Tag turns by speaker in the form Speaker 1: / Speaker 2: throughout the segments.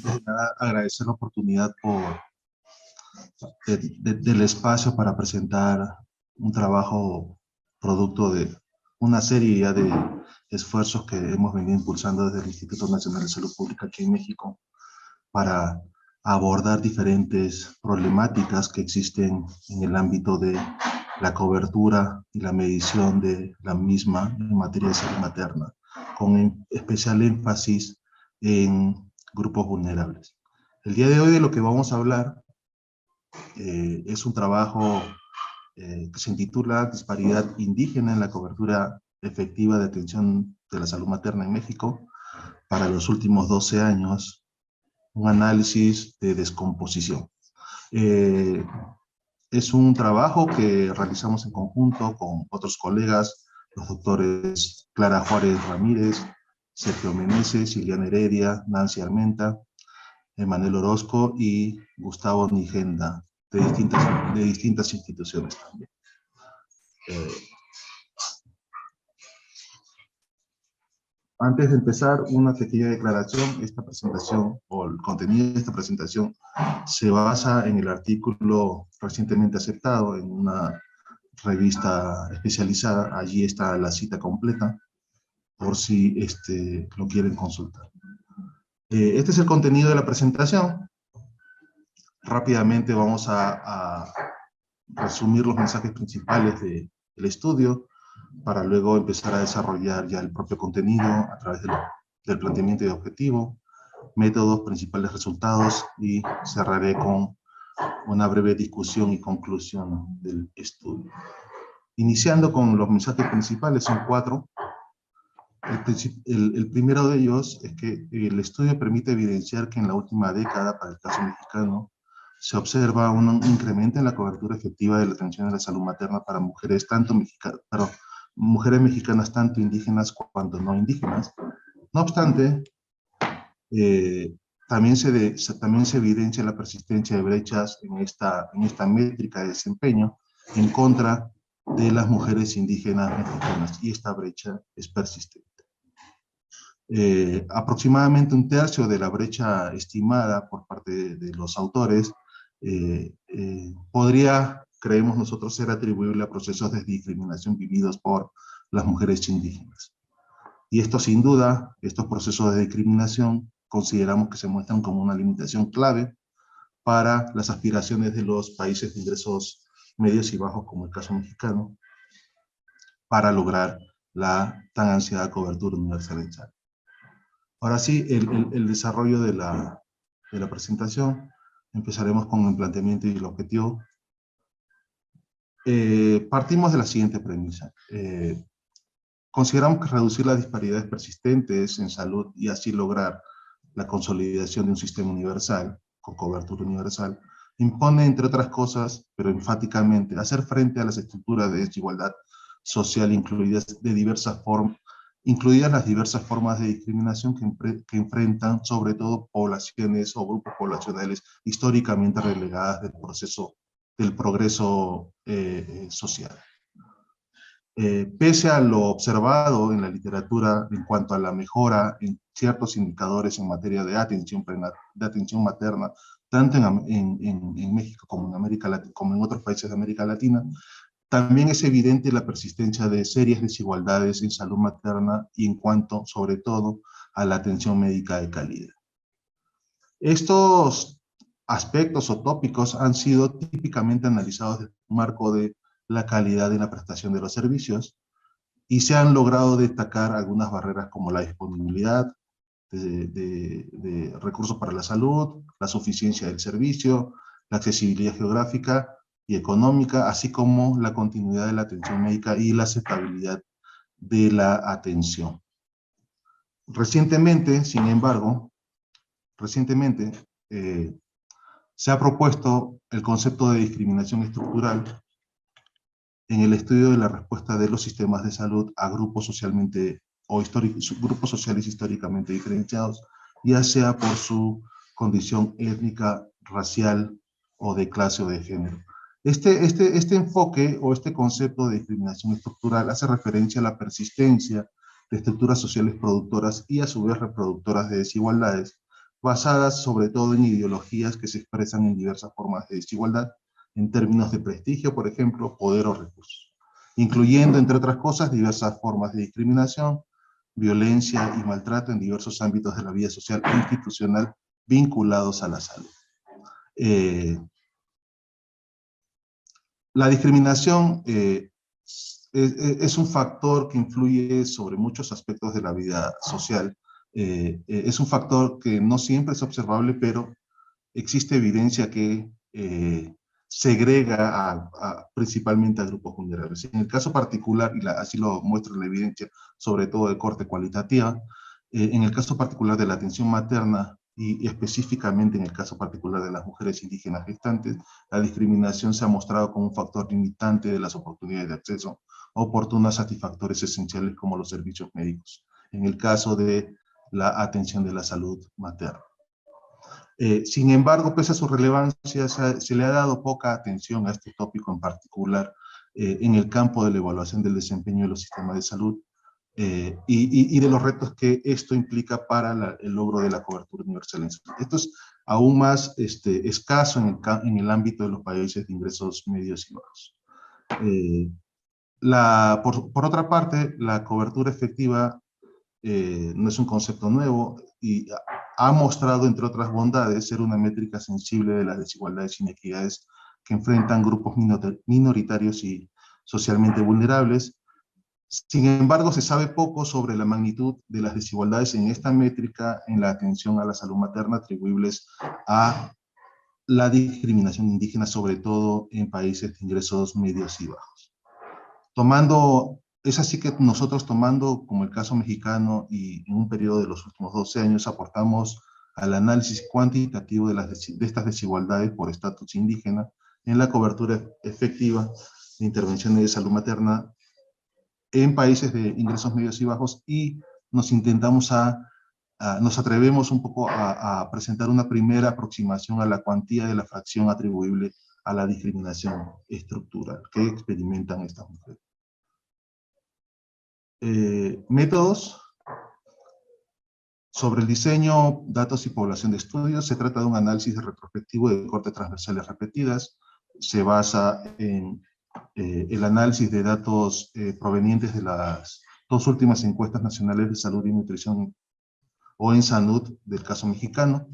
Speaker 1: antes de nada, agradecer la oportunidad del espacio para presentar un trabajo producto de una serie ya de esfuerzos que hemos venido impulsando desde el Instituto Nacional de Salud Pública aquí en México para abordar diferentes problemáticas que existen en el ámbito de la cobertura y la medición de la misma en materia de salud materna, con especial énfasis en grupos vulnerables. El día de hoy de lo que vamos a hablar es un trabajo que se intitula Disparidad indígena en la cobertura efectiva de atención de la salud materna en México para los últimos 12 años, un análisis de descomposición. Es un trabajo que realizamos en conjunto con otros colegas, los doctores Clara Juárez Ramírez, Sergio Meneses, Iliana Heredia, Nancy Armenta, Emanuel Orozco y Gustavo Nigenda, de distintas instituciones también. Antes de empezar, una pequeña declaración. Esta presentación, o el contenido de esta presentación, se basa en el artículo recientemente aceptado en una revista especializada. Allí está la cita completa, por si lo quieren consultar. Este es el contenido de la presentación. Rápidamente vamos a resumir los mensajes principales del estudio, para luego empezar a desarrollar ya el propio contenido a través del planteamiento de objetivo, métodos, principales resultados, y cerraré con una breve discusión y conclusión del estudio. Iniciando con los mensajes principales, son 4. El primero de ellos es que el estudio permite evidenciar que en la última década, para el caso mexicano, se observa un incremento en la cobertura efectiva de la atención a la salud materna para mujeres, mujeres mexicanas tanto indígenas cuanto no indígenas. No obstante, también se evidencia la persistencia de brechas en esta métrica de desempeño en contra de las mujeres indígenas mexicanas, y esta brecha es persistente. Aproximadamente un tercio de la brecha estimada por parte de los autores podría, creemos nosotros, ser atribuible a procesos de discriminación vividos por las mujeres indígenas. Y esto, sin duda, estos procesos de discriminación consideramos que se muestran como una limitación clave para las aspiraciones de los países de ingresos medios y bajos, como el caso mexicano, para lograr la tan ansiada cobertura universal en salud. Ahora sí, el desarrollo de la presentación. Empezaremos con el planteamiento y el objetivo. Partimos de la siguiente premisa. Consideramos que reducir las disparidades persistentes en salud y así lograr la consolidación de un sistema universal, con cobertura universal, impone, entre otras cosas, pero enfáticamente, hacer frente a las estructuras de desigualdad social incluidas las diversas formas de discriminación que enfrentan sobre todo poblaciones o grupos poblacionales históricamente relegadas del progreso social. Pese a lo observado en la literatura en cuanto a la mejora en ciertos indicadores en materia de atención materna, tanto en México como en otros países de América Latina, también es evidente la persistencia de serias desigualdades en salud materna y en cuanto, sobre todo, a la atención médica de calidad. Estos aspectos o tópicos han sido típicamente analizados en el marco de la calidad en la prestación de los servicios, y se han logrado destacar algunas barreras como la disponibilidad de recursos para la salud, la suficiencia del servicio, la accesibilidad geográfica y económica, así como la continuidad de la atención médica y la aceptabilidad de la atención. Recientemente, sin embargo, se ha propuesto el concepto de discriminación estructural en el estudio de la respuesta de los sistemas de salud a grupos grupos sociales históricamente diferenciados, ya sea por su condición étnica, racial, o de clase o de género. Este enfoque o este concepto de discriminación estructural hace referencia a la persistencia de estructuras sociales productoras y a su vez reproductoras de desigualdades, basadas sobre todo en ideologías que se expresan en diversas formas de desigualdad, en términos de prestigio, por ejemplo, poder o recursos, incluyendo, entre otras cosas, diversas formas de discriminación, violencia y maltrato en diversos ámbitos de la vida social e institucional vinculados a la salud. La discriminación es un factor que influye sobre muchos aspectos de la vida social. Es un factor que no siempre es observable, pero existe evidencia que segrega principalmente a grupos vulnerables. En el caso particular, y así lo muestra la evidencia, sobre todo de corte cualitativa, en el caso particular de la atención materna, y específicamente en el caso particular de las mujeres indígenas gestantes, la discriminación se ha mostrado como un factor limitante de las oportunidades de acceso oportunas a satisfactores esenciales como los servicios médicos, en el caso de la atención de la salud materna. Sin embargo, pese a su relevancia, se le ha dado poca atención a este tópico en particular en el campo de la evaluación del desempeño de los sistemas de salud y de los retos que esto implica para el logro de la cobertura universal en salud. Esto es aún más escaso en el ámbito de los países de ingresos medios y bajos. Por otra parte, la cobertura efectiva no es un concepto nuevo y ha mostrado, entre otras bondades, ser una métrica sensible de las desigualdades e inequidades que enfrentan grupos minoritarios y socialmente vulnerables. Sin embargo, se sabe poco sobre la magnitud de las desigualdades en esta métrica en la atención a la salud materna atribuibles a la discriminación indígena, sobre todo en países de ingresos medios y bajos. Es así que nosotros tomando como el caso mexicano y en un periodo de los últimos 12 años aportamos al análisis cuantitativo de estas desigualdades por estatus indígena en la cobertura efectiva de intervenciones de salud materna en países de ingresos medios y bajos, y nos atrevemos un poco a presentar una primera aproximación a la cuantía de la fracción atribuible a la discriminación estructural que experimentan estas mujeres. Métodos. Sobre el diseño, datos y población de estudios, se trata de un análisis retrospectivo de corte transversales repetidas. Se basa en el análisis de datos provenientes de las dos últimas encuestas nacionales de salud y nutrición, o ENSANUD, del caso mexicano.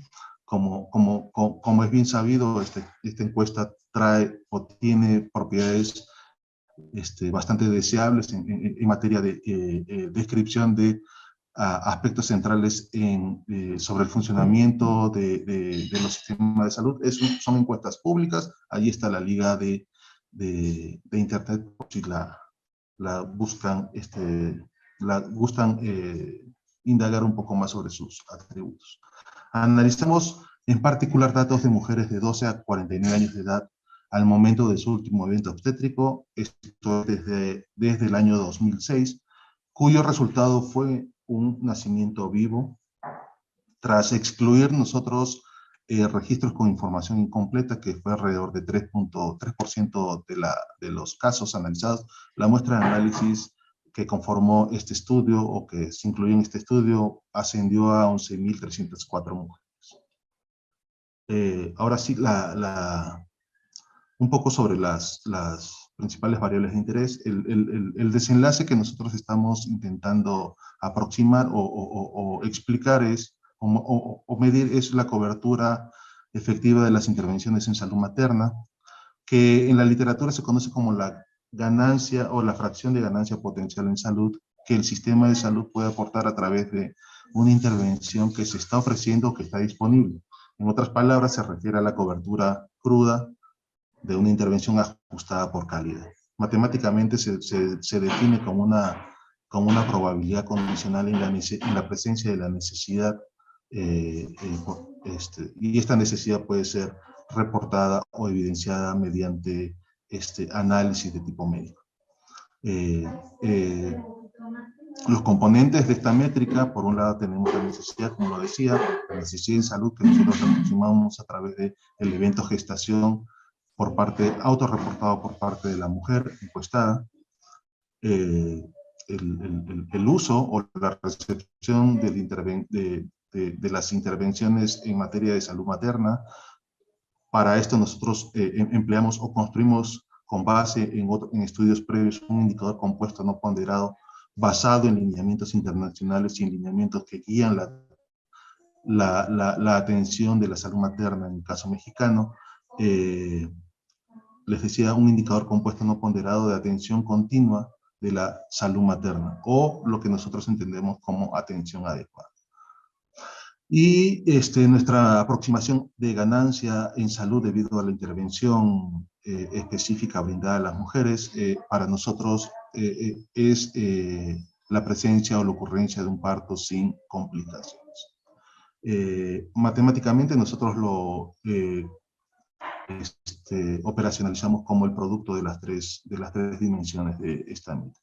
Speaker 1: Como es bien sabido, esta encuesta trae o tiene propiedades bastante deseables en materia de descripción de aspectos centrales sobre el funcionamiento de los sistemas de salud. Son encuestas públicas, ahí está la liga de internet, si la buscan, gustan indagar un poco más sobre sus atributos. Analizamos en particular datos de mujeres de 12 a 49 años de edad al momento de su último evento obstétrico, esto desde el año 2006, cuyo resultado fue un nacimiento vivo, tras excluir nosotros registros con información incompleta, que fue alrededor de 3.3% de los casos analizados. La muestra de análisis que conformó este estudio, o que se incluyó en este estudio, ascendió a 11.304 mujeres. Ahora sí, un poco sobre las principales variables de interés. El desenlace que nosotros estamos intentando aproximar o explicar o medir es la cobertura efectiva de las intervenciones en salud materna, que en la literatura se conoce como la ganancia o la fracción de ganancia potencial en salud que el sistema de salud puede aportar a través de una intervención que se está ofreciendo o que está disponible. En otras palabras, se refiere a la cobertura cruda de una intervención ajustada por calidad. Matemáticamente se define como una probabilidad condicional en la presencia de la necesidad, y esta necesidad puede ser reportada o evidenciada mediante análisis de tipo médico. Los componentes de esta métrica: por un lado tenemos la necesidad, como lo decía, la necesidad en salud, que nosotros aproximamos a través del evento gestación autorreportado por parte de la mujer encuestada, el uso o la recepción de las intervenciones en materia de salud materna. Para esto nosotros empleamos o construimos con base en estudios previos un indicador compuesto no ponderado basado en lineamientos internacionales y en lineamientos que guían la atención de la salud materna en el caso mexicano. Les decía, un indicador compuesto no ponderado de atención continua de la salud materna, o lo que nosotros entendemos como atención adecuada. Y nuestra aproximación de ganancia en salud debido a la intervención específica brindada a las mujeres, para nosotros es la presencia o la ocurrencia de un parto sin complicaciones. Matemáticamente nosotros lo operacionalizamos como el producto de las tres dimensiones de esta métrica.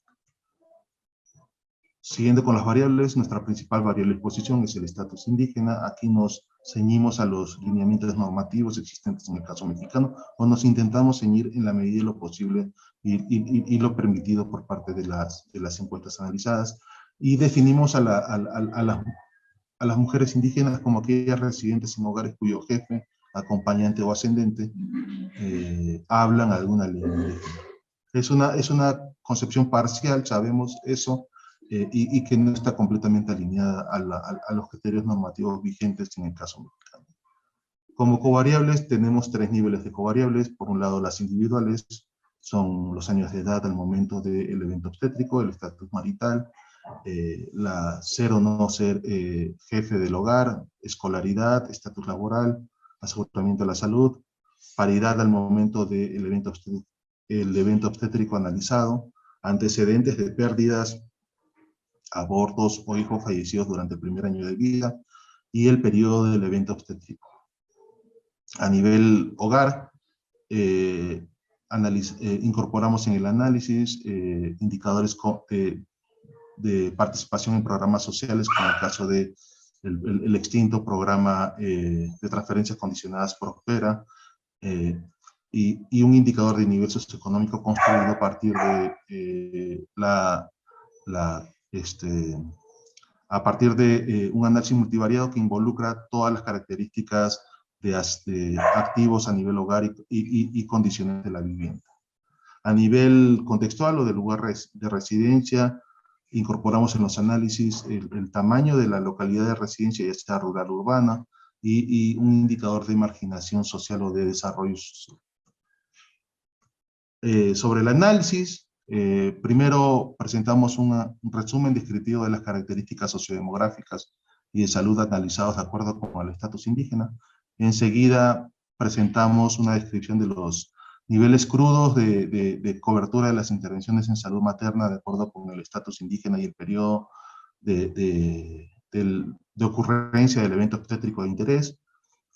Speaker 1: Siguiendo con las variables, nuestra principal variable de exposición es el estatus indígena. Aquí nos ceñimos a los lineamientos normativos existentes en el caso mexicano, o nos intentamos ceñir en la medida de lo posible y lo permitido por parte de las encuestas analizadas, y definimos a las mujeres indígenas como aquellas residentes en hogares cuyo jefe, acompañante o ascendente hablan alguna lengua indígena. Es una concepción parcial, sabemos eso, y que no está completamente alineada a los criterios normativos vigentes en el caso mexicano. Como covariables tenemos 3 niveles de covariables. Por un lado, las individuales son los años de edad al momento del evento obstétrico, el estatus marital, la ser o no ser jefe del hogar, escolaridad, estatus laboral, aseguramiento de la salud, paridad al momento del evento obstétrico analizado, antecedentes de pérdidas, abortos o hijos fallecidos durante el primer año de vida, y el periodo del evento obstétrico. A nivel hogar, incorporamos en el análisis indicadores de participación en programas sociales, como el caso de el extinto programa de transferencias condicionadas Prospera, y un indicador de nivel socioeconómico construido a partir de a partir de un análisis multivariado que involucra todas las características de activos a nivel hogar y condiciones de la vivienda. A nivel contextual o del lugar de residencia, incorporamos en los análisis el tamaño de la localidad de residencia, ya sea rural o urbana, y un indicador de marginación social o de desarrollo social. Sobre el análisis, primero presentamos un resumen descriptivo de las características sociodemográficas y de salud analizados de acuerdo con el estatus indígena. Enseguida presentamos una descripción de los niveles crudos de cobertura de las intervenciones en salud materna de acuerdo con el estatus indígena y el periodo de ocurrencia del evento obstétrico de interés.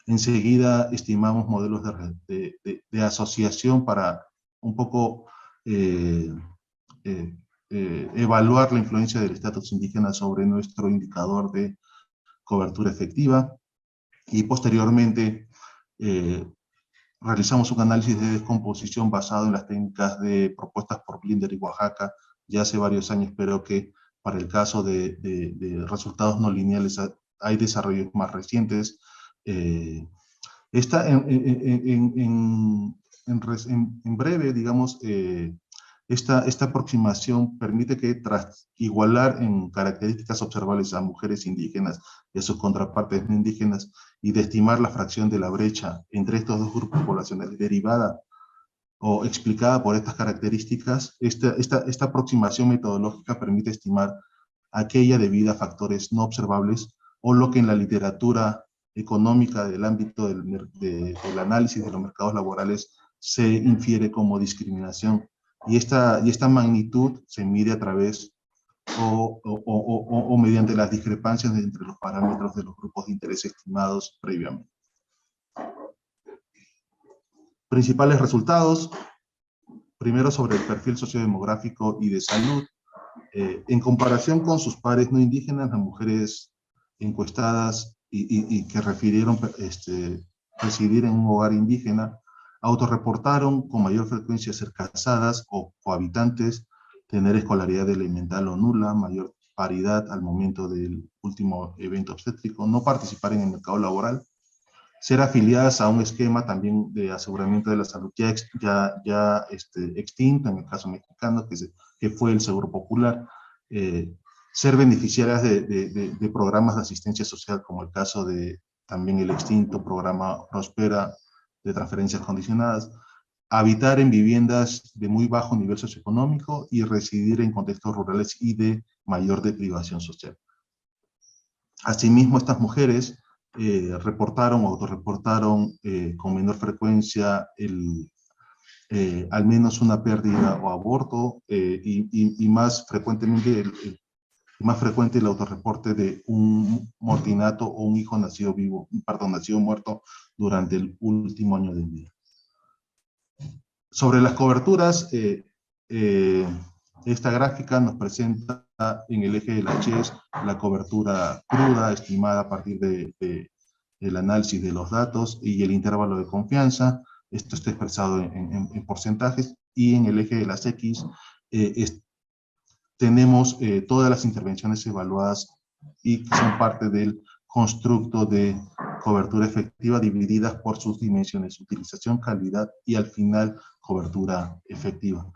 Speaker 1: Enseguida estimamos modelos de asociación para un poco evaluar la influencia del estatus indígena sobre nuestro indicador de cobertura efectiva, y posteriormente realizamos un análisis de descomposición basado en las técnicas propuestas por Blinder y Oaxaca ya hace varios años, pero que para el caso de resultados no lineales hay desarrollos más recientes. En breve, digamos, esta aproximación permite que tras igualar en características observables a mujeres indígenas y a sus contrapartes no indígenas, y de estimar la fracción de la brecha entre estos dos grupos poblacionales derivada o explicada por estas características, esta aproximación metodológica permite estimar aquella debida a factores no observables, o lo que en la literatura económica del ámbito del análisis de los mercados laborales se infiere como discriminación. Y esta magnitud se mide a través o mediante las discrepancias entre los parámetros de los grupos de interés estimados previamente. Principales resultados. Primero, sobre el perfil sociodemográfico y de salud. En comparación con sus pares no indígenas, las mujeres encuestadas y que refirieron residir en un hogar indígena, autorreportaron con mayor frecuencia ser casadas o cohabitantes, tener escolaridad elemental o nula, mayor paridad al momento del último evento obstétrico, no participar en el mercado laboral, ser afiliadas a un esquema también de aseguramiento de la salud extinto, en el caso mexicano, que fue el Seguro Popular, ser beneficiarias de programas de asistencia social, como el caso de también el extinto programa Prospera de transferencias condicionadas, habitar en viviendas de muy bajo nivel socioeconómico y residir en contextos rurales y de mayor deprivación social. Asimismo, estas mujeres reportaron o autorreportaron con menor frecuencia al menos una pérdida o aborto y más frecuentemente más frecuente el autorreporte de un mortinato o un hijo nacido muerto durante el último año de vida. Sobre las coberturas, esta gráfica nos presenta en el eje de la CHES la cobertura cruda estimada a partir del análisis de los datos y el intervalo de confianza. Esto está expresado en porcentajes, y en el eje de las X tenemos todas las intervenciones evaluadas y que son parte del constructo de cobertura efectiva divididas por sus dimensiones: utilización, calidad y al final cobertura efectiva.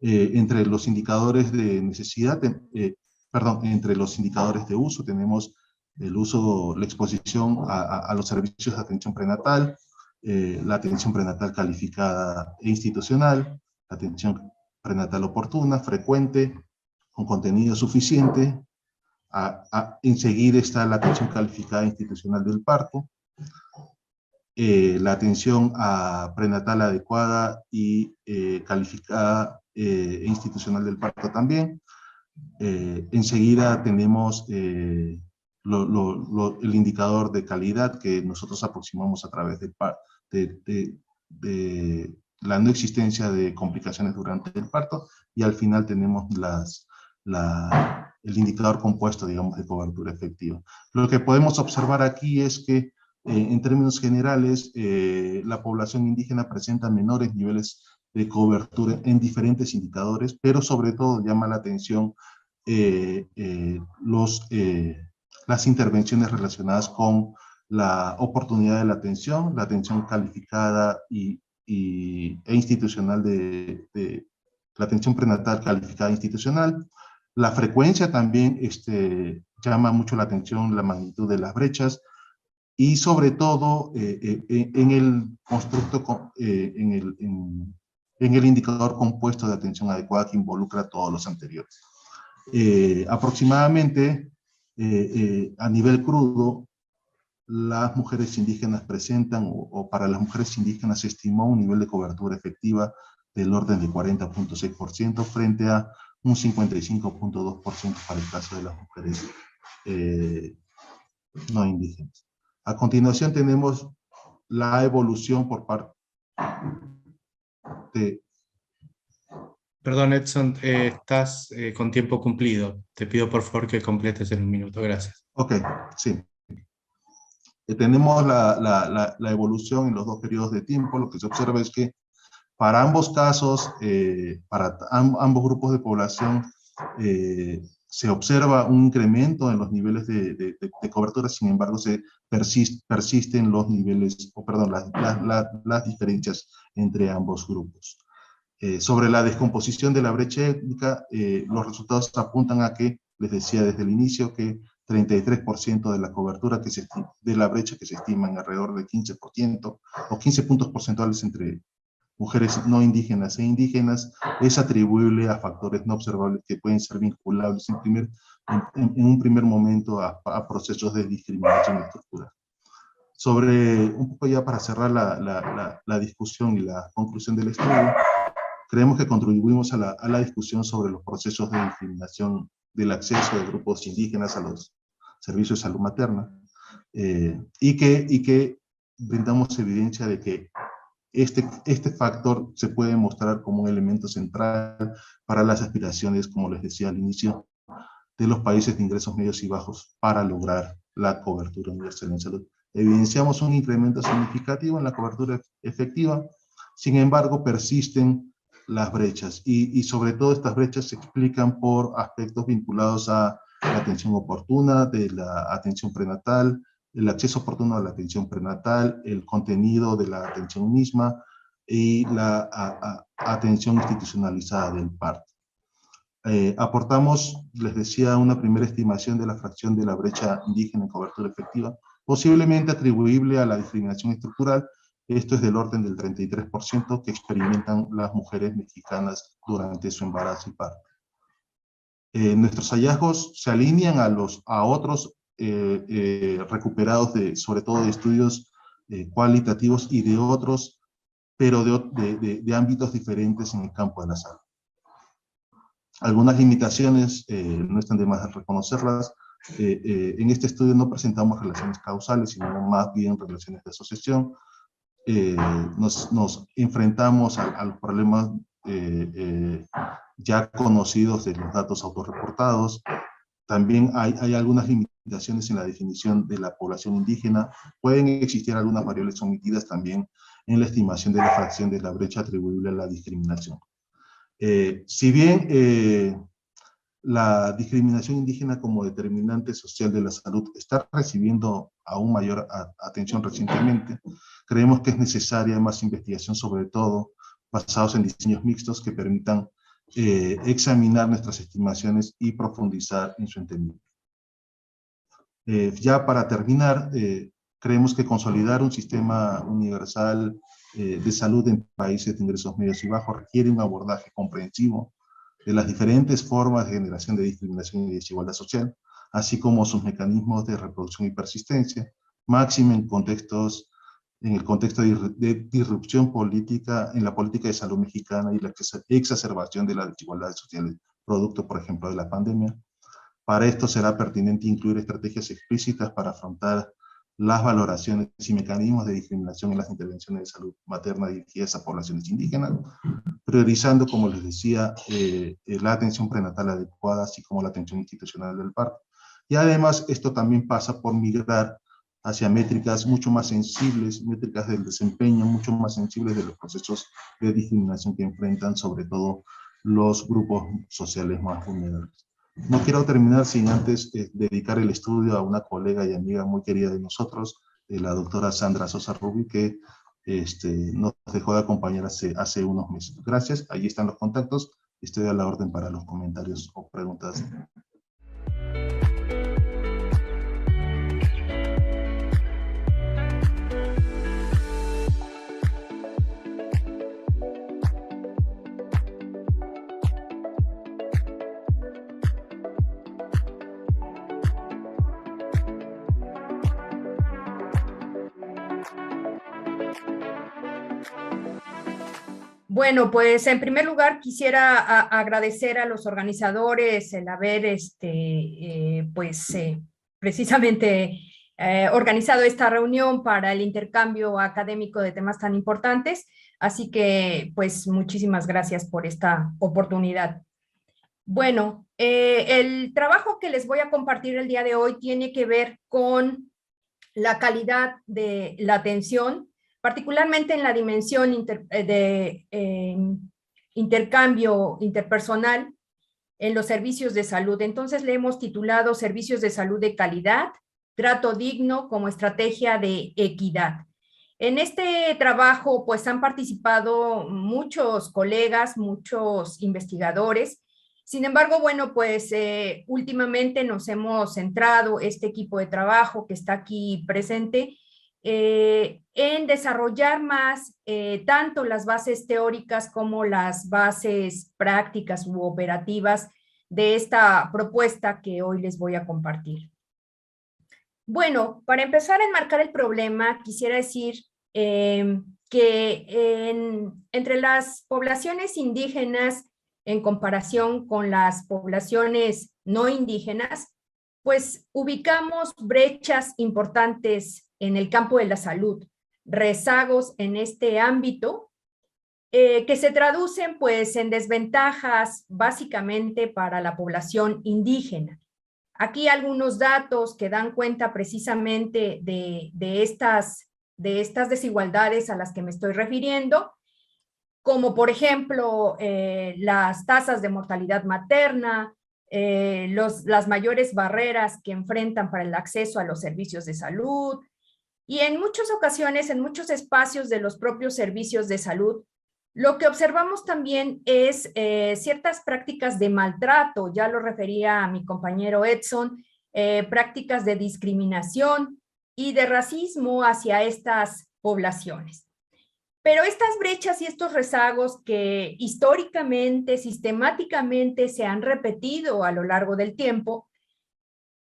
Speaker 1: Entre los indicadores de necesidad, entre los indicadores de uso tenemos el uso, la exposición a los servicios de atención prenatal, la atención prenatal calificada e institucional, la atención prenatal oportuna, frecuente, con contenido suficiente. Enseguida está la atención calificada institucional del parto, la atención prenatal adecuada y calificada e institucional del parto también. Enseguida tenemos el indicador de calidad que nosotros aproximamos a través de la no existencia de complicaciones durante el parto, y al final tenemos el indicador compuesto, digamos, de cobertura efectiva. Lo que podemos observar aquí es que, en términos generales, la población indígena presenta menores niveles de cobertura en diferentes indicadores, pero sobre todo llama la atención las intervenciones relacionadas con la oportunidad de la atención calificada e institucional la atención prenatal calificada institucional. La frecuencia también llama mucho la atención, la magnitud de las brechas, y sobre todo en el constructo, en el indicador compuesto de atención adecuada, que involucra a todos los anteriores. Aproximadamente, a nivel crudo, las mujeres indígenas presentan, o para las mujeres indígenas se estimó un nivel de cobertura efectiva del orden de 40.6% frente a un 55.2% para el caso de las mujeres no indígenas. A continuación tenemos la evolución por parte de...
Speaker 2: Perdón, Edson, estás con tiempo cumplido. Te pido por favor que completes en un minuto. Gracias.
Speaker 1: Ok, sí. Tenemos la evolución en los dos periodos de tiempo. Lo que se observa es que para ambos casos, para ambos grupos de población, se observa un incremento en los niveles de cobertura. Sin embargo, persisten los niveles, las diferencias entre ambos grupos. Sobre la descomposición de la brecha étnica, los resultados apuntan a que, les decía desde el inicio, que 33% de la cobertura de la brecha, que se estima en alrededor de 15% o 15 puntos porcentuales entre mujeres no indígenas e indígenas, es atribuible a factores no observables que pueden ser vinculables en un primer momento a procesos de discriminación estructural. Un poco ya para cerrar la discusión y la conclusión del estudio, creemos que contribuimos a la discusión sobre los procesos de discriminación del acceso de grupos indígenas a los servicios de salud materna, y que brindamos evidencia de que este factor se puede mostrar como un elemento central para las aspiraciones, como les decía al inicio, de los países de ingresos medios y bajos para lograr la cobertura universal en salud. Evidenciamos un incremento significativo en la cobertura efectiva, sin embargo persisten las brechas, y sobre todo estas brechas se explican por aspectos vinculados a la atención oportuna, de la atención prenatal, el acceso oportuno a la atención prenatal, el contenido de la atención misma y la atención institucionalizada del parto. Aportamos, les decía, una primera estimación de la fracción de la brecha indígena en cobertura efectiva, posiblemente atribuible a la discriminación estructural. Esto es del orden del 33% que experimentan las mujeres mexicanas durante su embarazo y parto. Nuestros hallazgos se alinean a otros recuperados, sobre todo de estudios cualitativos y de otros, pero de ámbitos diferentes en el campo de la salud. Algunas limitaciones, no están de más reconocerlas. En este estudio no presentamos relaciones causales, sino más bien relaciones de asociación. Nos enfrentamos a los problemas ya conocidos de los datos autorreportados. También hay algunas limitaciones en la definición de la población indígena. Pueden existir algunas variables omitidas también en la estimación de la fracción de la brecha atribuible a la discriminación. Si bien la discriminación indígena como determinante social de la salud está recibiendo aún mayor atención recientemente, creemos que es necesaria más investigación, sobre todo basados en diseños mixtos que permitan examinar nuestras estimaciones y profundizar en su entendimiento. Ya para terminar, creemos que consolidar un sistema universal de salud en países de ingresos medios y bajos requiere un abordaje comprensivo de las diferentes formas de generación de discriminación y desigualdad social, así como sus mecanismos de reproducción y persistencia, máximo en el contexto de disrupción política en la política de salud mexicana y la exacerbación de las desigualdades sociales, producto, por ejemplo, de la pandemia. Para esto será pertinente incluir estrategias explícitas para afrontar las valoraciones y mecanismos de discriminación en las intervenciones de salud materna dirigidas a poblaciones indígenas, priorizando, como les decía, la atención prenatal adecuada, así como la atención institucional del parto. Y además, esto también pasa por migrar hacia métricas mucho más sensibles, métricas del desempeño, mucho más sensibles de los procesos de discriminación que enfrentan, sobre todo, los grupos sociales más vulnerables. No quiero terminar sin antes dedicar el estudio a una colega y amiga muy querida de nosotros, la doctora Sandra Sosa Rubí, que nos dejó de acompañar hace unos meses. Gracias, ahí están los contactos. Estoy a la orden para los comentarios o preguntas.
Speaker 3: Bueno, pues en primer lugar quisiera agradecer a los organizadores el haber precisamente organizado esta reunión para el intercambio académico de temas tan importantes. Así que pues muchísimas gracias por esta oportunidad. Bueno, el trabajo que les voy a compartir el día de hoy tiene que ver con la calidad de la atención, particularmente en la dimensión de intercambio interpersonal en los servicios de salud. Entonces le hemos titulado Servicios de Salud de Calidad, Trato Digno como Estrategia de Equidad. En este trabajo pues han participado muchos colegas, muchos investigadores. Sin embargo, bueno, pues últimamente nos hemos centrado, este equipo de trabajo que está aquí presente, en desarrollar más tanto las bases teóricas como las bases prácticas u operativas de esta propuesta que hoy les voy a compartir. Bueno, para empezar a enmarcar el problema, quisiera decir que entre las poblaciones indígenas en comparación con las poblaciones no indígenas, pues ubicamos brechas importantes en el campo de la salud, rezagos en este ámbito, que se traducen pues en desventajas básicamente para la población indígena. Aquí algunos datos que dan cuenta precisamente de estas desigualdades a las que me estoy refiriendo, como por ejemplo las tasas de mortalidad materna, las mayores barreras que enfrentan para el acceso a los servicios de salud, y en muchas ocasiones, en muchos espacios de los propios servicios de salud, lo que observamos también es ciertas prácticas de maltrato, ya lo refería a mi compañero Edson, prácticas de discriminación y de racismo hacia estas poblaciones. Pero estas brechas y estos rezagos que históricamente, sistemáticamente se han repetido a lo largo del tiempo,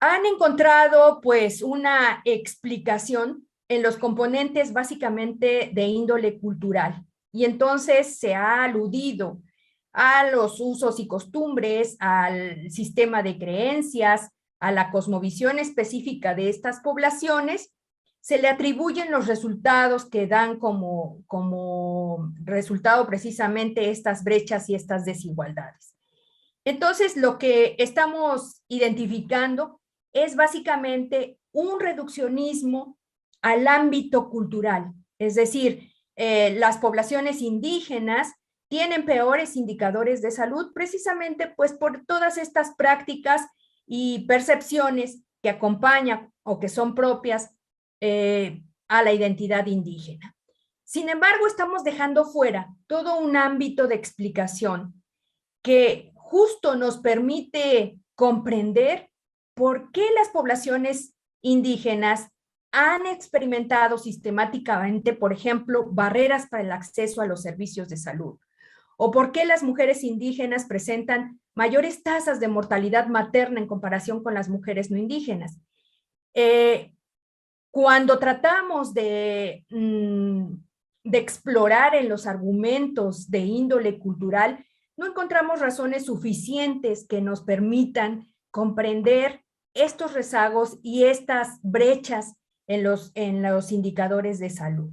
Speaker 3: han encontrado pues una explicación en los componentes básicamente de índole cultural. Y entonces se ha aludido a los usos y costumbres, al sistema de creencias, a la cosmovisión específica de estas poblaciones. Se le atribuyen los resultados que dan como resultado precisamente estas brechas y estas desigualdades. Entonces, lo que estamos identificando es básicamente un reduccionismo al ámbito cultural, es decir, las poblaciones indígenas tienen peores indicadores de salud precisamente pues por todas estas prácticas y percepciones que acompañan o que son propias a la identidad indígena. Sin embargo, estamos dejando fuera todo un ámbito de explicación que justo nos permite comprender por qué las poblaciones indígenas han experimentado sistemáticamente, por ejemplo, barreras para el acceso a los servicios de salud, o por qué las mujeres indígenas presentan mayores tasas de mortalidad materna en comparación con las mujeres no indígenas. Cuando tratamos de explorar en los argumentos de índole cultural, no encontramos razones suficientes que nos permitan comprender estos rezagos y estas brechas en los indicadores de salud.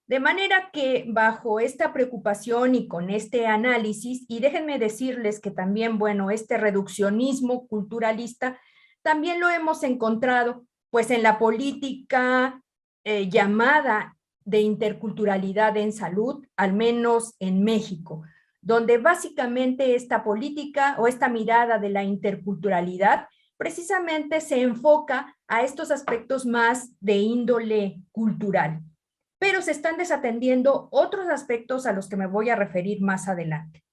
Speaker 3: De manera que bajo esta preocupación y con este análisis, y déjenme decirles que también, bueno, este reduccionismo culturalista también lo hemos encontrado pues en la política llamada de interculturalidad en salud, al menos en México, donde básicamente esta política o esta mirada de la interculturalidad precisamente se enfoca a estos aspectos más de índole cultural, pero se están desatendiendo otros aspectos a los que me voy a referir más adelante.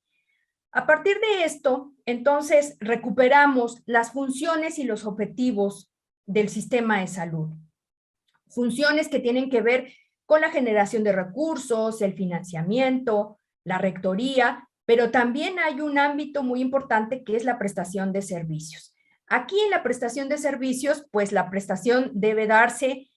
Speaker 3: A partir de esto, entonces, recuperamos las funciones y los objetivos del sistema de salud. Funciones que tienen que ver con la generación de recursos, el financiamiento, la rectoría, pero también hay un ámbito muy importante que es la prestación de servicios. Aquí en la prestación de servicios, pues la prestación debe darse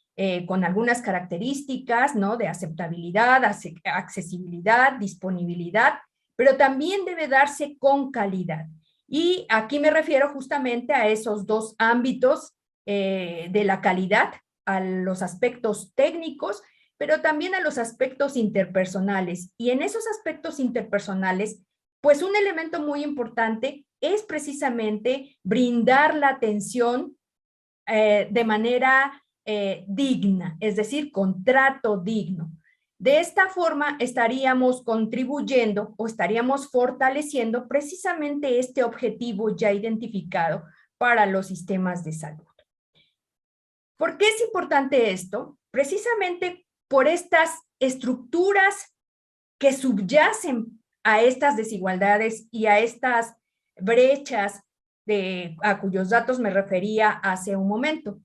Speaker 3: con algunas características, ¿no? De aceptabilidad, accesibilidad, disponibilidad, pero también debe darse con calidad. Y aquí me refiero justamente a esos dos ámbitos de la calidad, a los aspectos técnicos, pero también a los aspectos interpersonales. Y en esos aspectos interpersonales, pues un elemento muy importante es precisamente brindar la atención de manera digna, es decir, con trato digno. De esta forma estaríamos contribuyendo o estaríamos fortaleciendo precisamente este objetivo ya identificado para los sistemas de salud. ¿Por qué es importante esto? Precisamente por estas estructuras que subyacen a estas desigualdades y a estas brechas a cuyos datos me refería hace un momento.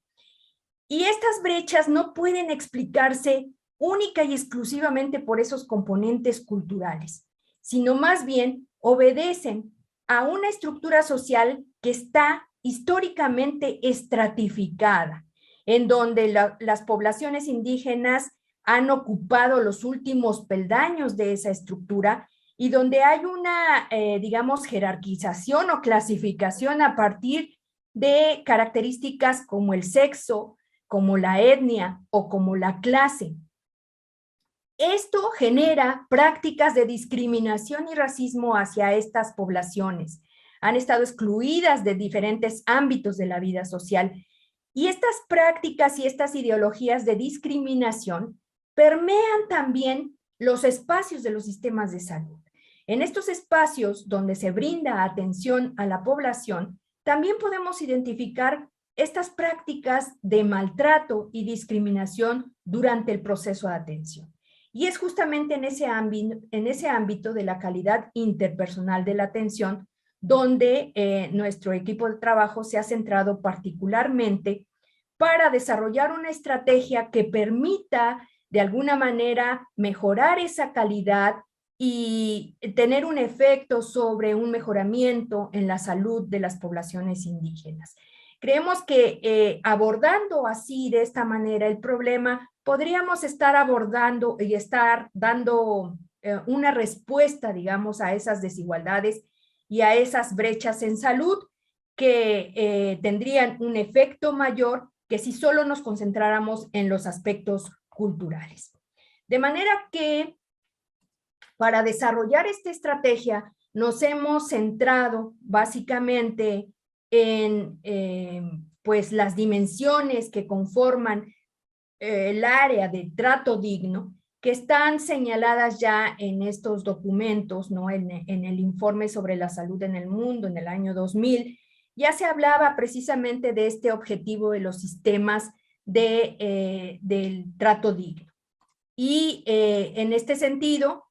Speaker 3: Y estas brechas no pueden explicarse única y exclusivamente por esos componentes culturales, sino más bien obedecen a una estructura social que está históricamente estratificada, en donde las poblaciones indígenas han ocupado los últimos peldaños de esa estructura y donde hay una, digamos, jerarquización o clasificación a partir de características como el sexo, como la etnia o como la clase. Esto genera prácticas de discriminación y racismo hacia estas poblaciones. Han estado excluidas de diferentes ámbitos de la vida social. Y estas prácticas y estas ideologías de discriminación permean también los espacios de los sistemas de salud. En estos espacios donde se brinda atención a la población, también podemos identificar estas prácticas de maltrato y discriminación durante el proceso de atención. Y es justamente en ese ámbito de la calidad interpersonal de la atención donde nuestro equipo de trabajo se ha centrado particularmente para desarrollar una estrategia que permita de alguna manera mejorar esa calidad y tener un efecto sobre un mejoramiento en la salud de las poblaciones indígenas. Creemos que abordando así, de esta manera, el problema, podríamos estar abordando y estar dando una respuesta, digamos, a esas desigualdades y a esas brechas en salud que tendrían un efecto mayor que si solo nos concentráramos en los aspectos culturales. De manera que para desarrollar esta estrategia nos hemos centrado básicamente en pues las dimensiones que conforman el área de trato digno, que están señaladas ya en estos documentos, ¿no? En el informe sobre la salud en el mundo en el año 2000, ya se hablaba precisamente de este objetivo de los sistemas del trato digno. Y en este sentido,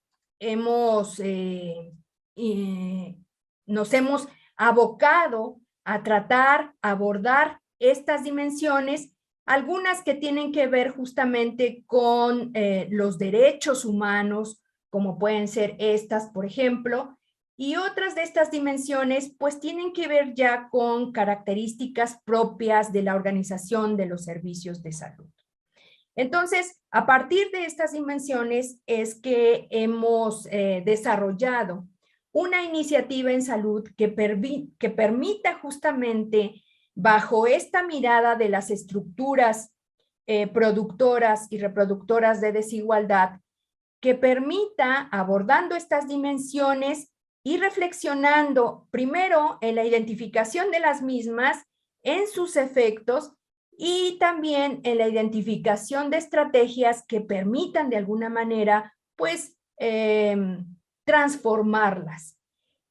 Speaker 3: nos hemos abocado a tratar, abordar estas dimensiones, algunas que tienen que ver justamente con los derechos humanos, como pueden ser estas, por ejemplo, y otras de estas dimensiones pues tienen que ver ya con características propias de la organización de los servicios de salud. Entonces, a partir de estas dimensiones es que hemos desarrollado una iniciativa en salud que permita justamente, bajo esta mirada de las estructuras productoras y reproductoras de desigualdad, que permita, abordando estas dimensiones y reflexionando primero en la identificación de las mismas, en sus efectos, y también en la identificación de estrategias que permitan de alguna manera, pues, transformarlas.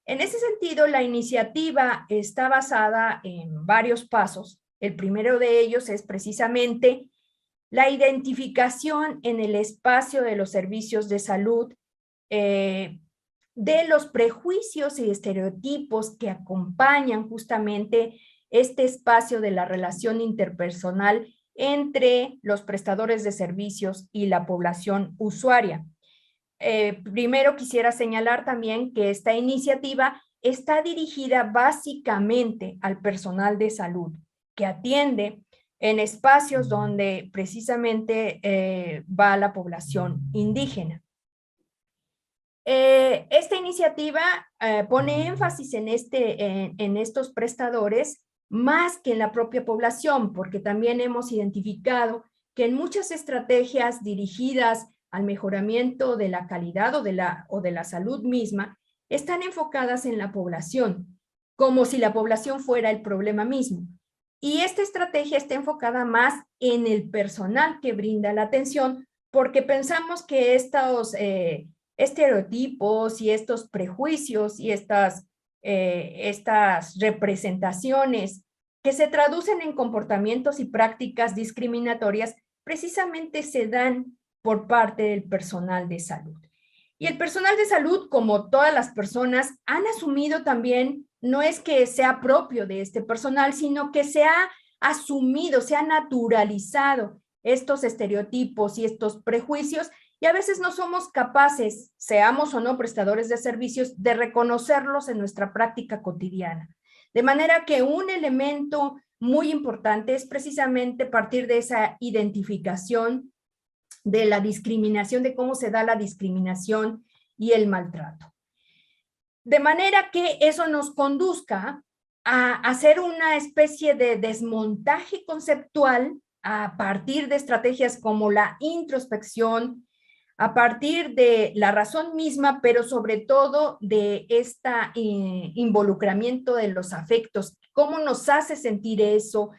Speaker 3: En ese sentido, la iniciativa está basada en varios pasos. El primero de ellos es precisamente la identificación en el espacio de los servicios de salud de los prejuicios y estereotipos que acompañan justamente este espacio de la relación interpersonal entre los prestadores de servicios y la población usuaria. Primero quisiera señalar también que esta iniciativa está dirigida básicamente al personal de salud, que atiende en espacios donde precisamente va la población indígena. Esta iniciativa pone énfasis en estos prestadores más que en la propia población, porque también hemos identificado que en muchas estrategias dirigidas al mejoramiento de la calidad o de la salud misma, están enfocadas en la población, como si la población fuera el problema mismo. Y esta estrategia está enfocada más en el personal que brinda la atención, porque pensamos que estos estereotipos y estos prejuicios y estas representaciones que se traducen en comportamientos y prácticas discriminatorias precisamente se dan por parte del personal de salud. Y el personal de salud, como todas las personas, han asumido también, no es que sea propio de este personal, sino que se ha asumido, se ha naturalizado estos estereotipos y estos prejuicios, y a veces no somos capaces, seamos o no prestadores de servicios, de reconocerlos en nuestra práctica cotidiana. De manera que un elemento muy importante es precisamente partir de esa identificación de la discriminación, de cómo se da la discriminación y el maltrato. De manera que eso nos conduzca a hacer una especie de desmontaje conceptual a partir de estrategias como la introspección, a partir de la razón misma, pero sobre todo de este involucramiento de los afectos. ¿Cómo nos hace sentir eso?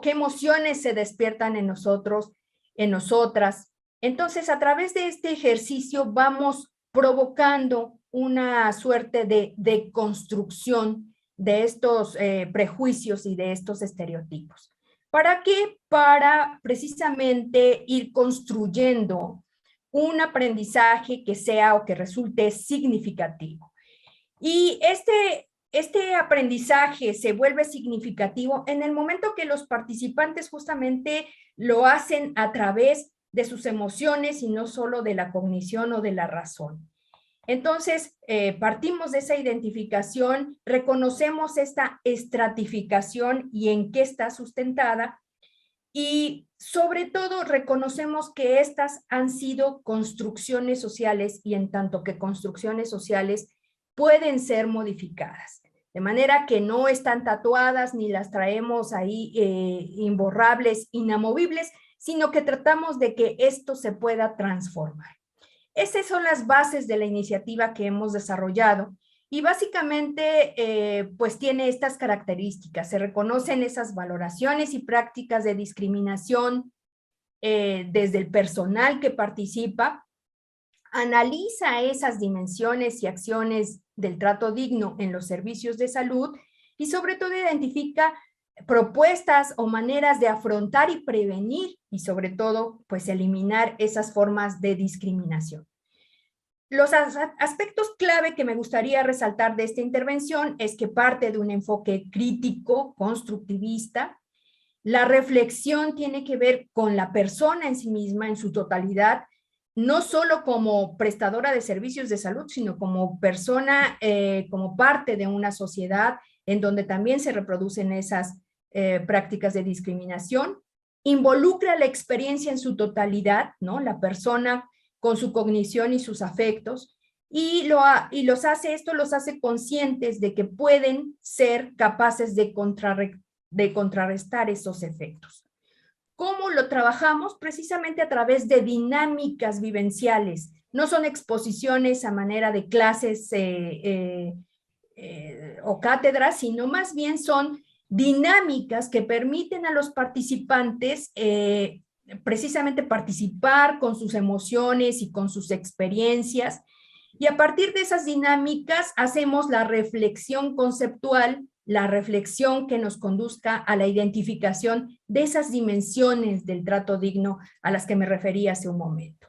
Speaker 3: ¿Qué emociones se despiertan en nosotros, en nosotras? Entonces, a través de este ejercicio vamos provocando una suerte de deconstrucción de estos prejuicios y de estos estereotipos. ¿Para qué? Para precisamente ir construyendo un aprendizaje que sea o que resulte significativo. Y este aprendizaje se vuelve significativo en el momento que los participantes justamente lo hacen a través de sus emociones y no solo de la cognición o de la razón. Entonces, partimos de esa identificación, reconocemos esta estratificación y en qué está sustentada, y sobre todo reconocemos que estas han sido construcciones sociales y en tanto que construcciones sociales pueden ser modificadas. De manera que no están tatuadas ni las traemos ahí imborrables, inamovibles, sino que tratamos de que esto se pueda transformar. Esas son las bases de la iniciativa que hemos desarrollado y básicamente pues tiene estas características. Se reconocen esas valoraciones y prácticas de discriminación desde el personal que participa, analiza esas dimensiones y acciones del trato digno en los servicios de salud y sobre todo identifica propuestas o maneras de afrontar y prevenir y sobre todo pues eliminar esas formas de discriminación. Los aspectos clave que me gustaría resaltar de esta intervención es que parte de un enfoque crítico, constructivista. La reflexión tiene que ver con la persona en sí misma, en su totalidad, no solo como prestadora de servicios de salud, sino como persona, como parte de una sociedad en donde también se reproducen esas prácticas de discriminación. Involucra la experiencia en su totalidad, ¿no? La persona con su cognición y sus afectos, y los hace conscientes de que pueden ser capaces de contrarrestar esos efectos. ¿Cómo lo trabajamos? Precisamente a través de dinámicas vivenciales. No son exposiciones a manera de clases o cátedras, sino más bien son dinámicas que permiten a los participantes precisamente participar con sus emociones y con sus experiencias, y a partir de esas dinámicas hacemos la reflexión conceptual, la reflexión que nos conduzca a la identificación de esas dimensiones del trato digno a las que me referí hace un momento.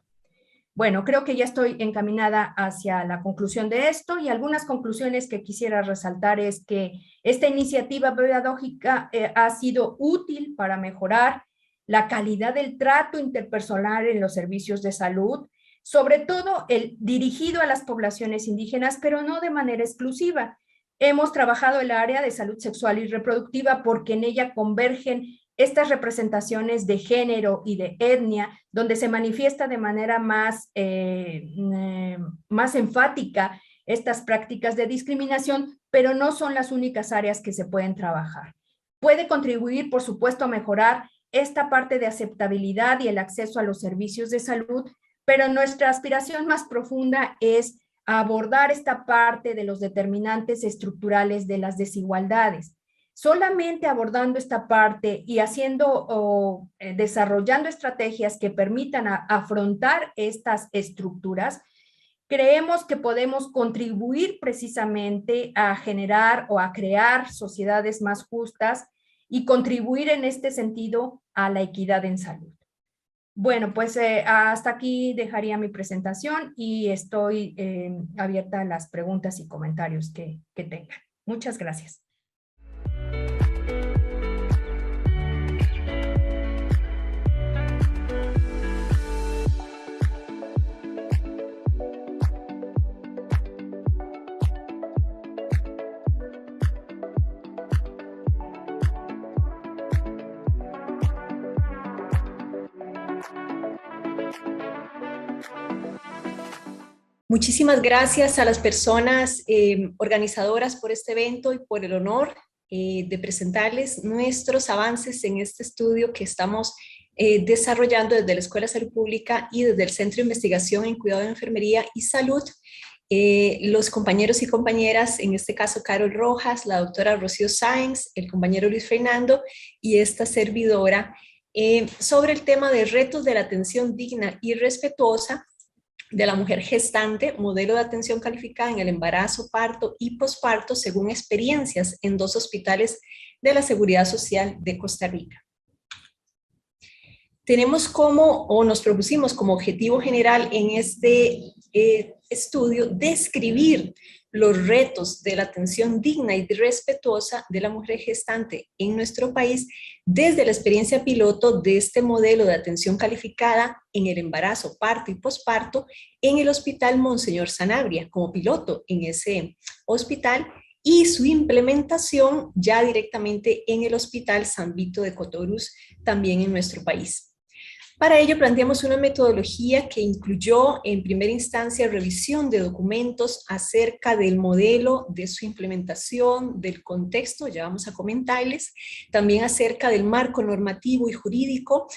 Speaker 3: Bueno, creo que ya estoy encaminada hacia la conclusión de esto, y algunas conclusiones que quisiera resaltar es que esta iniciativa pedagógica ha sido útil para mejorar la calidad del trato interpersonal en los servicios de salud, sobre todo el dirigido a las poblaciones indígenas, pero no de manera exclusiva. Hemos trabajado el área de salud sexual y reproductiva porque en ella convergen estas representaciones de género y de etnia, donde se manifiesta de manera más enfática estas prácticas de discriminación, pero no son las únicas áreas que se pueden trabajar. Puede contribuir, por supuesto, a mejorar esta parte de aceptabilidad y el acceso a los servicios de salud, pero nuestra aspiración más profunda es abordar esta parte de los determinantes estructurales de las desigualdades. Solamente abordando esta parte y desarrollando estrategias que permitan afrontar estas estructuras, creemos que podemos contribuir precisamente a generar o a crear sociedades más justas y contribuir en este sentido a la equidad en salud. Bueno, pues hasta aquí dejaría mi presentación y estoy abierta a las preguntas y comentarios que tengan. Muchas gracias.
Speaker 4: Muchísimas gracias a las personas organizadoras por este evento y por el honor de presentarles nuestros avances en este estudio que estamos desarrollando desde la Escuela de Salud Pública y desde el Centro de Investigación en Cuidado de Enfermería y Salud. Los compañeros y compañeras, en este caso Carol Rojas, la doctora Rocío Sáenz, el compañero Luis Fernando y esta servidora, sobre el tema de retos de la atención digna y respetuosa de la mujer gestante, modelo de atención calificada en el embarazo, parto y posparto, según experiencias en 2 hospitales de la Seguridad Social de Costa Rica. Nos propusimos como objetivo general en este estudio describir los retos de la atención digna y respetuosa de la mujer gestante en nuestro país desde la experiencia piloto de este modelo de atención calificada en el embarazo, parto y posparto en el Hospital Monseñor Sanabria como piloto en ese hospital, y su implementación ya directamente en el Hospital San Vito de Cotorus, también en nuestro país. Para ello planteamos una metodología que incluyó en primera instancia revisión de documentos acerca del modelo, de su implementación, del contexto, ya vamos a comentarles, también acerca del marco normativo y jurídico,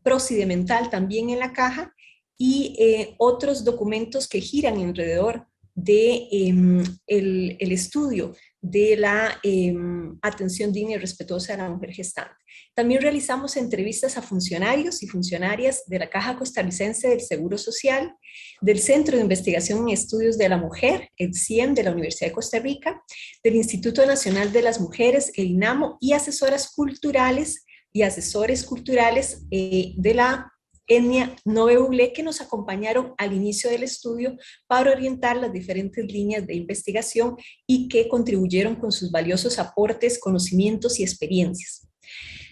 Speaker 4: procedimental también en la caja, y otros documentos que giran alrededor de el estudio de la atención digna y respetuosa de la mujer gestante. También realizamos entrevistas a funcionarios y funcionarias de la Caja Costarricense del Seguro Social, del Centro de Investigación en Estudios de la Mujer, el CIEM de la Universidad de Costa Rica, del Instituto Nacional de las Mujeres, el INAMO, y asesoras culturales y asesores culturales de la etnia Novebuglé, que nos acompañaron al inicio del estudio para orientar las diferentes líneas de investigación y que contribuyeron con sus valiosos aportes, conocimientos y experiencias.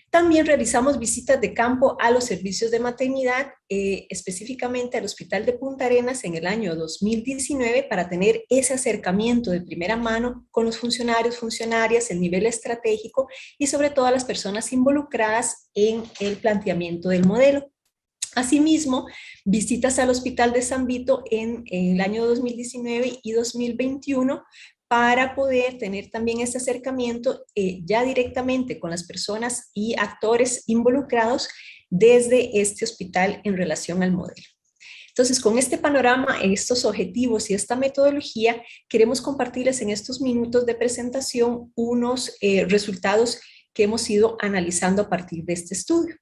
Speaker 4: También realizamos visitas de campo a los servicios de maternidad, específicamente al Hospital de Punta Arenas en el año 2019, para tener ese acercamiento de primera mano con los funcionarios, funcionarias, el nivel estratégico y sobre todo a las personas involucradas en el planteamiento del modelo. Asimismo, visitas al Hospital de San Vito en el año 2019 y 2021 para poder tener también este acercamiento ya directamente con las personas y actores involucrados desde este hospital en relación al modelo. Entonces, con este panorama, estos objetivos y esta metodología, queremos compartirles en estos minutos de presentación unos resultados que hemos ido analizando a partir de este estudio.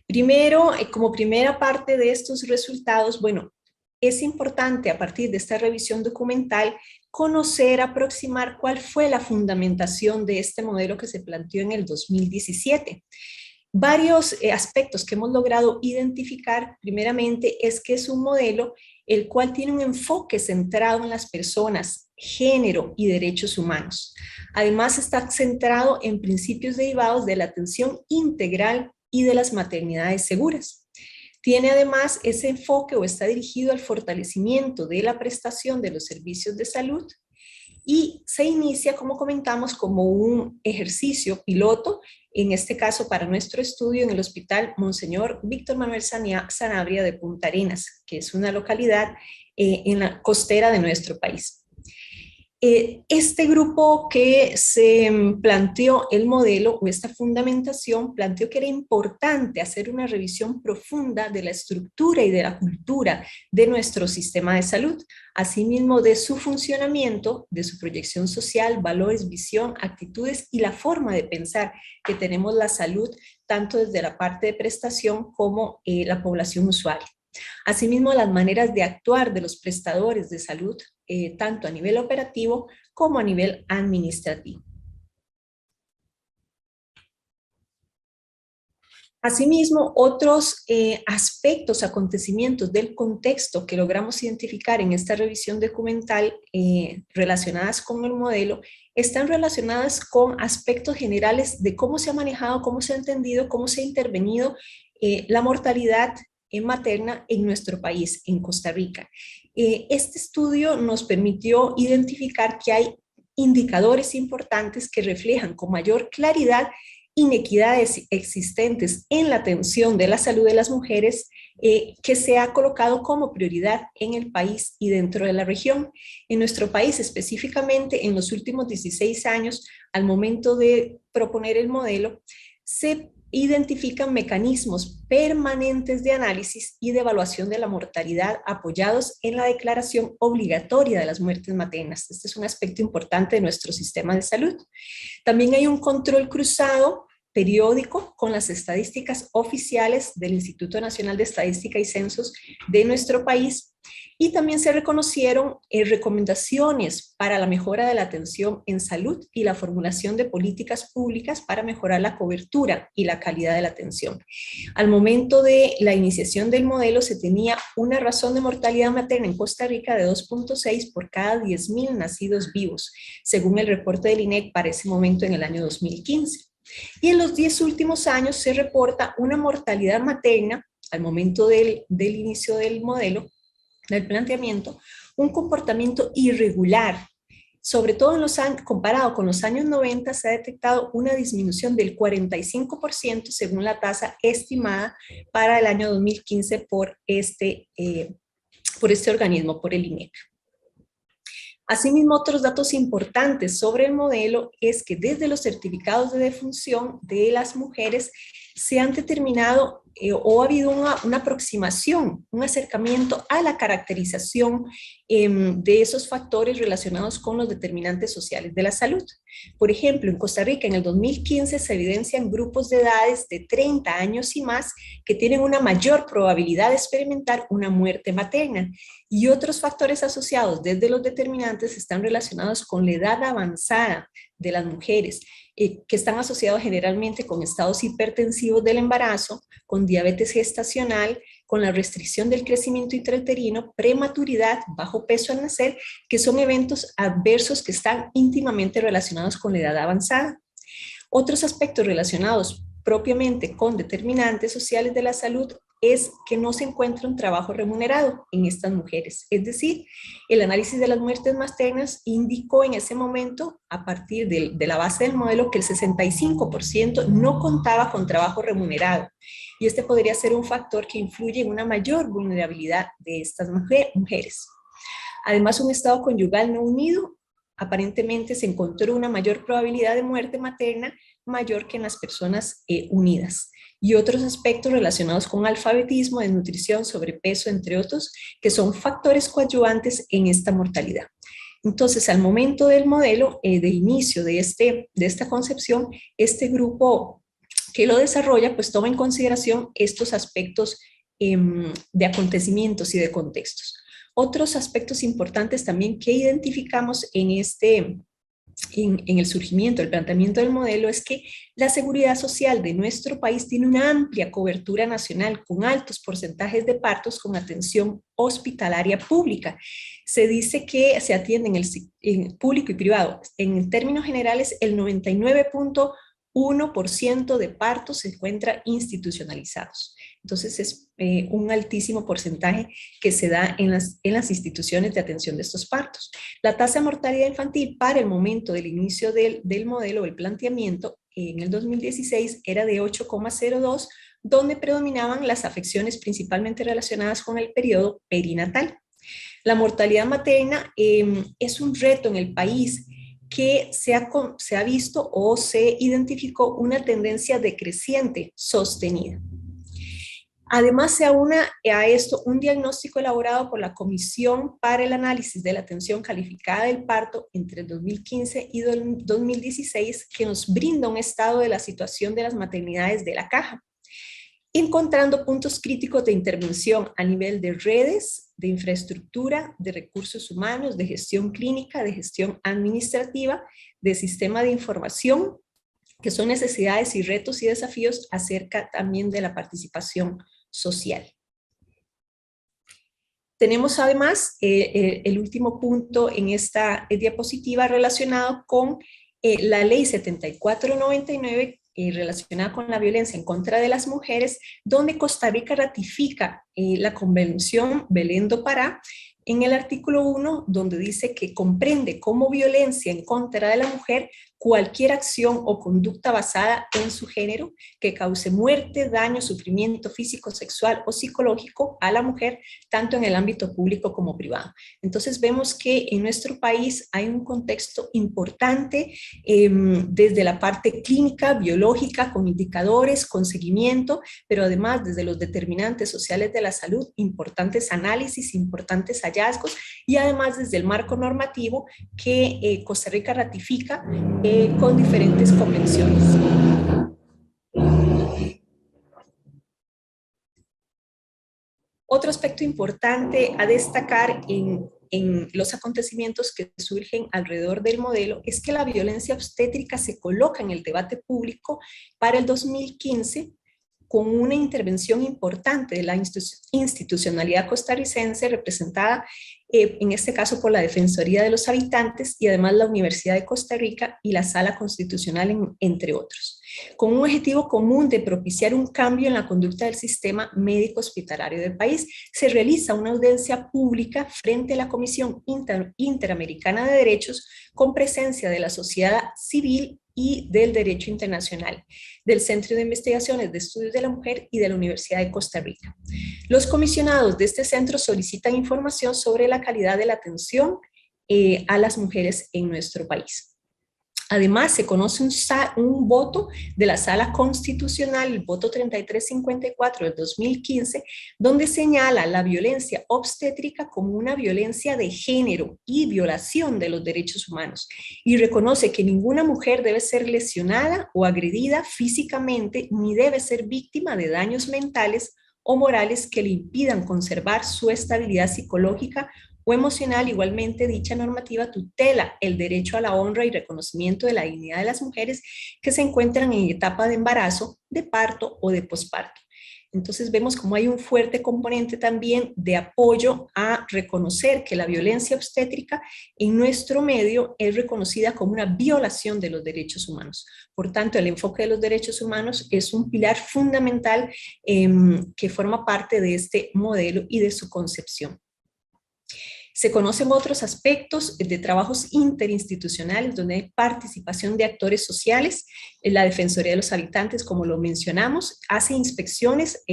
Speaker 4: Primero, como primera parte de estos resultados, bueno, es importante a partir de esta revisión documental conocer, aproximar cuál fue la fundamentación de este modelo que se planteó en el 2017. Varios aspectos que hemos logrado identificar, primeramente, es que es un modelo el cual tiene un enfoque centrado en las personas, género y derechos humanos. Además, está centrado en principios derivados de la atención integral y de las maternidades seguras. Tiene además ese enfoque o está dirigido al fortalecimiento de la prestación de los servicios de salud y se inicia, como comentamos, como un ejercicio piloto, en este caso para nuestro estudio en el Hospital Monseñor Víctor Manuel Sanabria de Punta Arenas, que es una localidad en la costera de nuestro país. Este grupo que se planteó el modelo o esta fundamentación planteó que era importante hacer una revisión profunda de la estructura y de la cultura de nuestro sistema de salud, asimismo de su funcionamiento, de su proyección social, valores, visión, actitudes y la forma de pensar que tenemos la salud, tanto desde la parte de prestación como la población usuaria. Asimismo, las maneras de actuar de los prestadores de salud, tanto a nivel operativo como a nivel administrativo. Asimismo, otros aspectos, acontecimientos del contexto que logramos identificar en esta revisión documental relacionadas con el modelo, están relacionadas con aspectos generales de cómo se ha manejado, cómo se ha entendido, cómo se ha intervenido la mortalidad materna en nuestro país, en Costa Rica. Este estudio nos permitió identificar que hay indicadores importantes que reflejan con mayor claridad inequidades existentes en la atención de la salud de las mujeres que se ha colocado como prioridad en el país y dentro de la región. En nuestro país, específicamente en los últimos 16 años, al momento de proponer el modelo, se identifican mecanismos permanentes de análisis y de evaluación de la mortalidad apoyados en la declaración obligatoria de las muertes maternas. Este es un aspecto importante de nuestro sistema de salud. También hay un control cruzado periódico con las estadísticas oficiales del Instituto Nacional de Estadística y Censos de nuestro país, y también se reconocieron recomendaciones para la mejora de la atención en salud y la formulación de políticas públicas para mejorar la cobertura y la calidad de la atención. Al momento de la iniciación del modelo se tenía una razón de mortalidad materna en Costa Rica de 2.6 por cada 10.000 nacidos vivos, según el reporte del INEC para ese momento en el año 2015. Y en los 10 últimos años se reporta una mortalidad materna, al momento del inicio del modelo, del planteamiento, un comportamiento irregular. Sobre todo comparado con los años 90, se ha detectado una disminución del 45% según la tasa estimada para el año 2015 por este organismo, por el INEC. Asimismo, otros datos importantes sobre el modelo es que desde los certificados de defunción de las mujeres se han determinado o ha habido una aproximación, un acercamiento a la caracterización de esos factores relacionados con los determinantes sociales de la salud. Por ejemplo, en Costa Rica en el 2015 se evidencian grupos de edades de 30 años y más que tienen una mayor probabilidad de experimentar una muerte materna, y otros factores asociados desde los determinantes están relacionados con la edad avanzada de las mujeres, que están asociados generalmente con estados hipertensivos del embarazo, con diabetes gestacional, con la restricción del crecimiento intrauterino, prematuridad, bajo peso al nacer, que son eventos adversos que están íntimamente relacionados con la edad avanzada. Otros aspectos relacionados propiamente con determinantes sociales de la salud es que no se encuentra un trabajo remunerado en estas mujeres. Es decir, el análisis de las muertes maternas indicó en ese momento, a partir de la base del modelo, que el 65% no contaba con trabajo remunerado. Y este podría ser un factor que influye en una mayor vulnerabilidad de estas mujeres. Además, un estado conyugal no unido, aparentemente se encontró una mayor probabilidad de muerte materna mayor que en las personas unidas. Y otros aspectos relacionados con alfabetismo, desnutrición, sobrepeso, entre otros, que son factores coadyuvantes en esta mortalidad. Entonces, al momento del modelo de inicio de esta concepción, este grupo que lo desarrolla, pues toma en consideración estos aspectos de acontecimientos y de contextos. Otros aspectos importantes también que identificamos en el surgimiento, el planteamiento del modelo, es que la seguridad social de nuestro país tiene una amplia cobertura nacional con altos porcentajes de partos con atención hospitalaria pública. Se dice que se atienden en público y privado. En términos generales, el 99.1% de partos se encuentra institucionalizados. Entonces es un altísimo porcentaje que se da en las instituciones de atención de estos partos. La tasa de mortalidad infantil para el momento del inicio del modelo, el planteamiento, en el 2016 era de 8,02, donde predominaban las afecciones principalmente relacionadas con el periodo perinatal. La mortalidad materna es un reto en el país que se ha visto o se identificó una tendencia decreciente sostenida. Además, se aúna a esto un diagnóstico elaborado por la Comisión para el Análisis de la Atención Calificada del Parto entre el 2015 y 2016, que nos brinda un estado de la situación de las maternidades de la Caja, encontrando puntos críticos de intervención a nivel de redes, de infraestructura, de recursos humanos, de gestión clínica, de gestión administrativa, de sistema de información, que son necesidades y retos y desafíos acerca también de la participación social. Tenemos además el último punto en esta diapositiva relacionado con la ley 7499 relacionada con la violencia en contra de las mujeres, donde Costa Rica ratifica la Convención Belén do Pará en el artículo 1, donde dice que comprende como violencia en contra de la mujer cualquier acción o conducta basada en su género que cause muerte, daño, sufrimiento físico, sexual o psicológico a la mujer, tanto en el ámbito público como privado. Entonces vemos que en nuestro país hay un contexto importante desde la parte clínica, biológica, con indicadores, con seguimiento, pero además desde los determinantes sociales de la salud, importantes análisis, importantes hallazgos, y además desde el marco normativo que Costa Rica ratifica con diferentes convenciones. Otro aspecto importante a destacar en los acontecimientos que surgen alrededor del modelo es que la violencia obstétrica se coloca en el debate público para el 2015 con una intervención importante de la institucionalidad costarricense representada en este caso por la Defensoría de los Habitantes y además la Universidad de Costa Rica y la Sala Constitucional, entre otros, con un objetivo común de propiciar un cambio en la conducta del sistema médico hospitalario del país. Se realiza una audiencia pública frente a la Comisión Interamericana de Derechos con presencia de la sociedad civil y del Derecho Internacional, del Centro de Investigaciones de Estudios de la Mujer y de la Universidad de Costa Rica. Los comisionados de este centro solicitan información sobre la calidad de la atención a las mujeres en nuestro país. Además, se conoce un voto de la Sala Constitucional, el voto 3354 del 2015, donde señala la violencia obstétrica como una violencia de género y violación de los derechos humanos, y reconoce que ninguna mujer debe ser lesionada o agredida físicamente, ni debe ser víctima de daños mentales o morales que le impidan conservar su estabilidad psicológica o emocional. Igualmente, dicha normativa tutela el derecho a la honra y reconocimiento de la dignidad de las mujeres que se encuentran en etapa de embarazo, de parto o de posparto. Entonces vemos como hay un fuerte componente también de apoyo a reconocer que la violencia obstétrica en nuestro medio es reconocida como una violación de los derechos humanos. Por tanto, el enfoque de los derechos humanos es un pilar fundamental que forma parte de este modelo y de su concepción. Se conocen otros aspectos de trabajos interinstitucionales donde hay participación de actores sociales. La Defensoría de los Habitantes, como lo mencionamos, hace inspecciones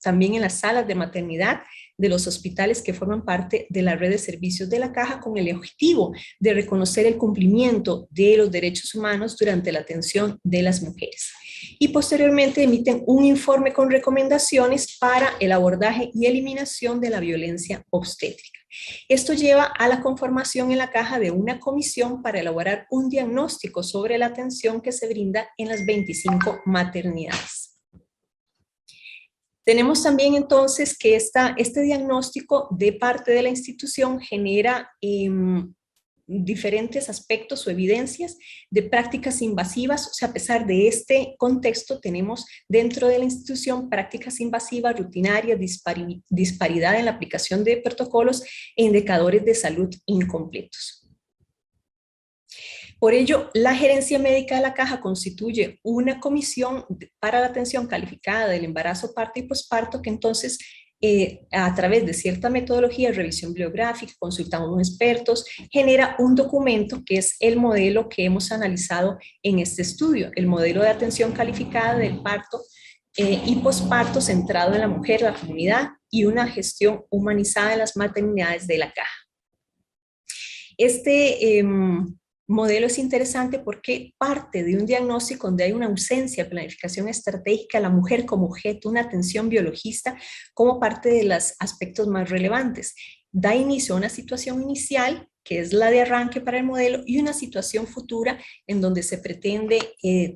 Speaker 4: también en las salas de maternidad de los hospitales que forman parte de la red de servicios de la Caja, con el objetivo de reconocer el cumplimiento de los derechos humanos durante la atención de las mujeres. Y posteriormente emiten un informe con recomendaciones para el abordaje y eliminación de la violencia obstétrica. Esto lleva a la conformación en la Caja de una comisión para elaborar un diagnóstico sobre la atención que se brinda en las 25 maternidades. Tenemos también entonces que este diagnóstico de parte de la institución genera diferentes aspectos o evidencias de prácticas invasivas. O sea, a pesar de este contexto, tenemos dentro de la institución prácticas invasivas, rutinarias, disparidad en la aplicación de protocolos e indicadores de salud incompletos. Por ello, la Gerencia Médica de la Caja constituye una comisión para la atención calificada del embarazo, parto y posparto, que entonces a través de cierta metodología, revisión bibliográfica, consultamos con expertos, genera un documento que es el modelo que hemos analizado en este estudio, el modelo de atención calificada del parto y posparto centrado en la mujer, la comunidad y una gestión humanizada de las maternidades de la Caja. Este modelo es interesante porque parte de un diagnóstico donde hay una ausencia de planificación estratégica, la mujer como objeto, una atención biologista como parte de los aspectos más relevantes. Da inicio a una situación inicial, que es la de arranque para el modelo, y una situación futura en donde se pretende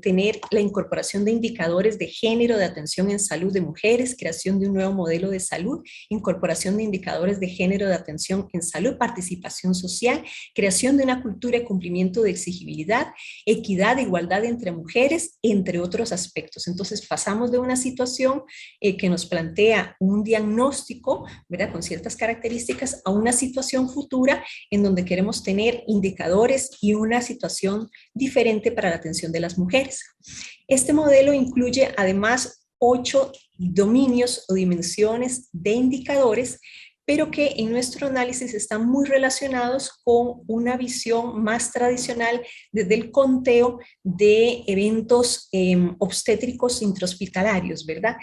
Speaker 4: tener la incorporación de indicadores de género, de atención en salud de mujeres, creación de un nuevo modelo de salud, incorporación de indicadores de género de atención en salud, participación social, creación de una cultura de cumplimiento de exigibilidad, equidad e igualdad entre mujeres, entre otros aspectos. Entonces pasamos de una situación que nos plantea un diagnóstico, ¿verdad?, con ciertas características, a una situación futura en donde queremos tener indicadores y una situación diferente para la atención de las mujeres. Este modelo incluye además 8 dominios o dimensiones de indicadores, pero que en nuestro análisis están muy relacionados con una visión más tradicional desde el conteo de eventos obstétricos intrahospitalarios, ¿verdad?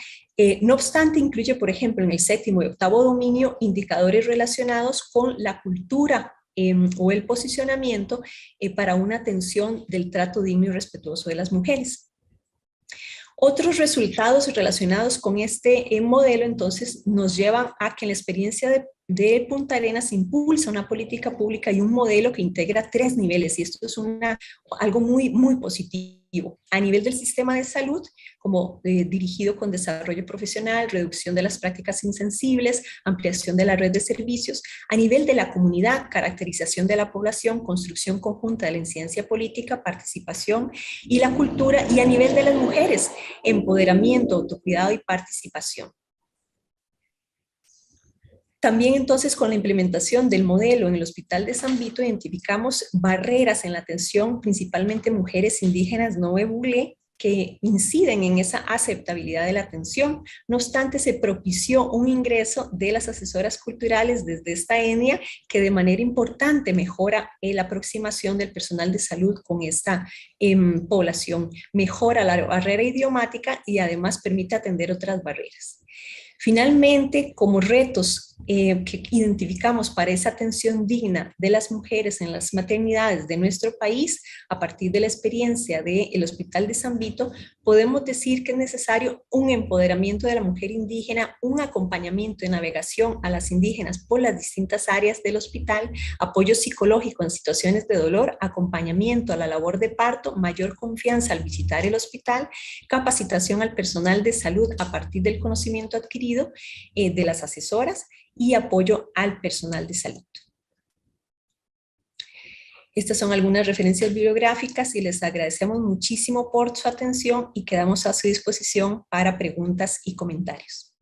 Speaker 4: No obstante, incluye, por ejemplo, en el 7º y 8º dominio, indicadores relacionados con la cultura o el posicionamiento para una atención del trato digno y respetuoso de las mujeres. Otros resultados relacionados con este modelo entonces nos llevan a que en la experiencia de Punta Arenas impulsa una política pública y un modelo que integra 3 niveles, y esto es algo muy, muy positivo. A nivel del sistema de salud, como dirigido con desarrollo profesional, reducción de las prácticas insensibles, ampliación de la red de servicios. A nivel de la comunidad, caracterización de la población, construcción conjunta de la incidencia política, participación y la cultura. Y a nivel de las mujeres, empoderamiento, autocuidado y participación. También entonces con la implementación del modelo en el Hospital de San Vito identificamos barreras en la atención, principalmente mujeres indígenas no ebulé, que inciden en esa aceptabilidad de la atención. No obstante, se propició un ingreso de las asesoras culturales desde esta etnia que de manera importante mejora la aproximación del personal de salud con esta población, mejora la barrera idiomática y además permite atender otras barreras. Finalmente, como retos que identificamos para esa atención digna de las mujeres en las maternidades de nuestro país, a partir de la experiencia del Hospital de San Vito, podemos decir que es necesario un empoderamiento de la mujer indígena, un acompañamiento de navegación a las indígenas por las distintas áreas del hospital, apoyo psicológico en situaciones de dolor, acompañamiento a la labor de parto, mayor confianza al visitar el hospital, capacitación al personal de salud a partir del conocimiento adquirido de las asesoras y apoyo al personal de salud. Estas son algunas referencias bibliográficas y les agradecemos muchísimo por su atención y quedamos a su disposición para preguntas y comentarios.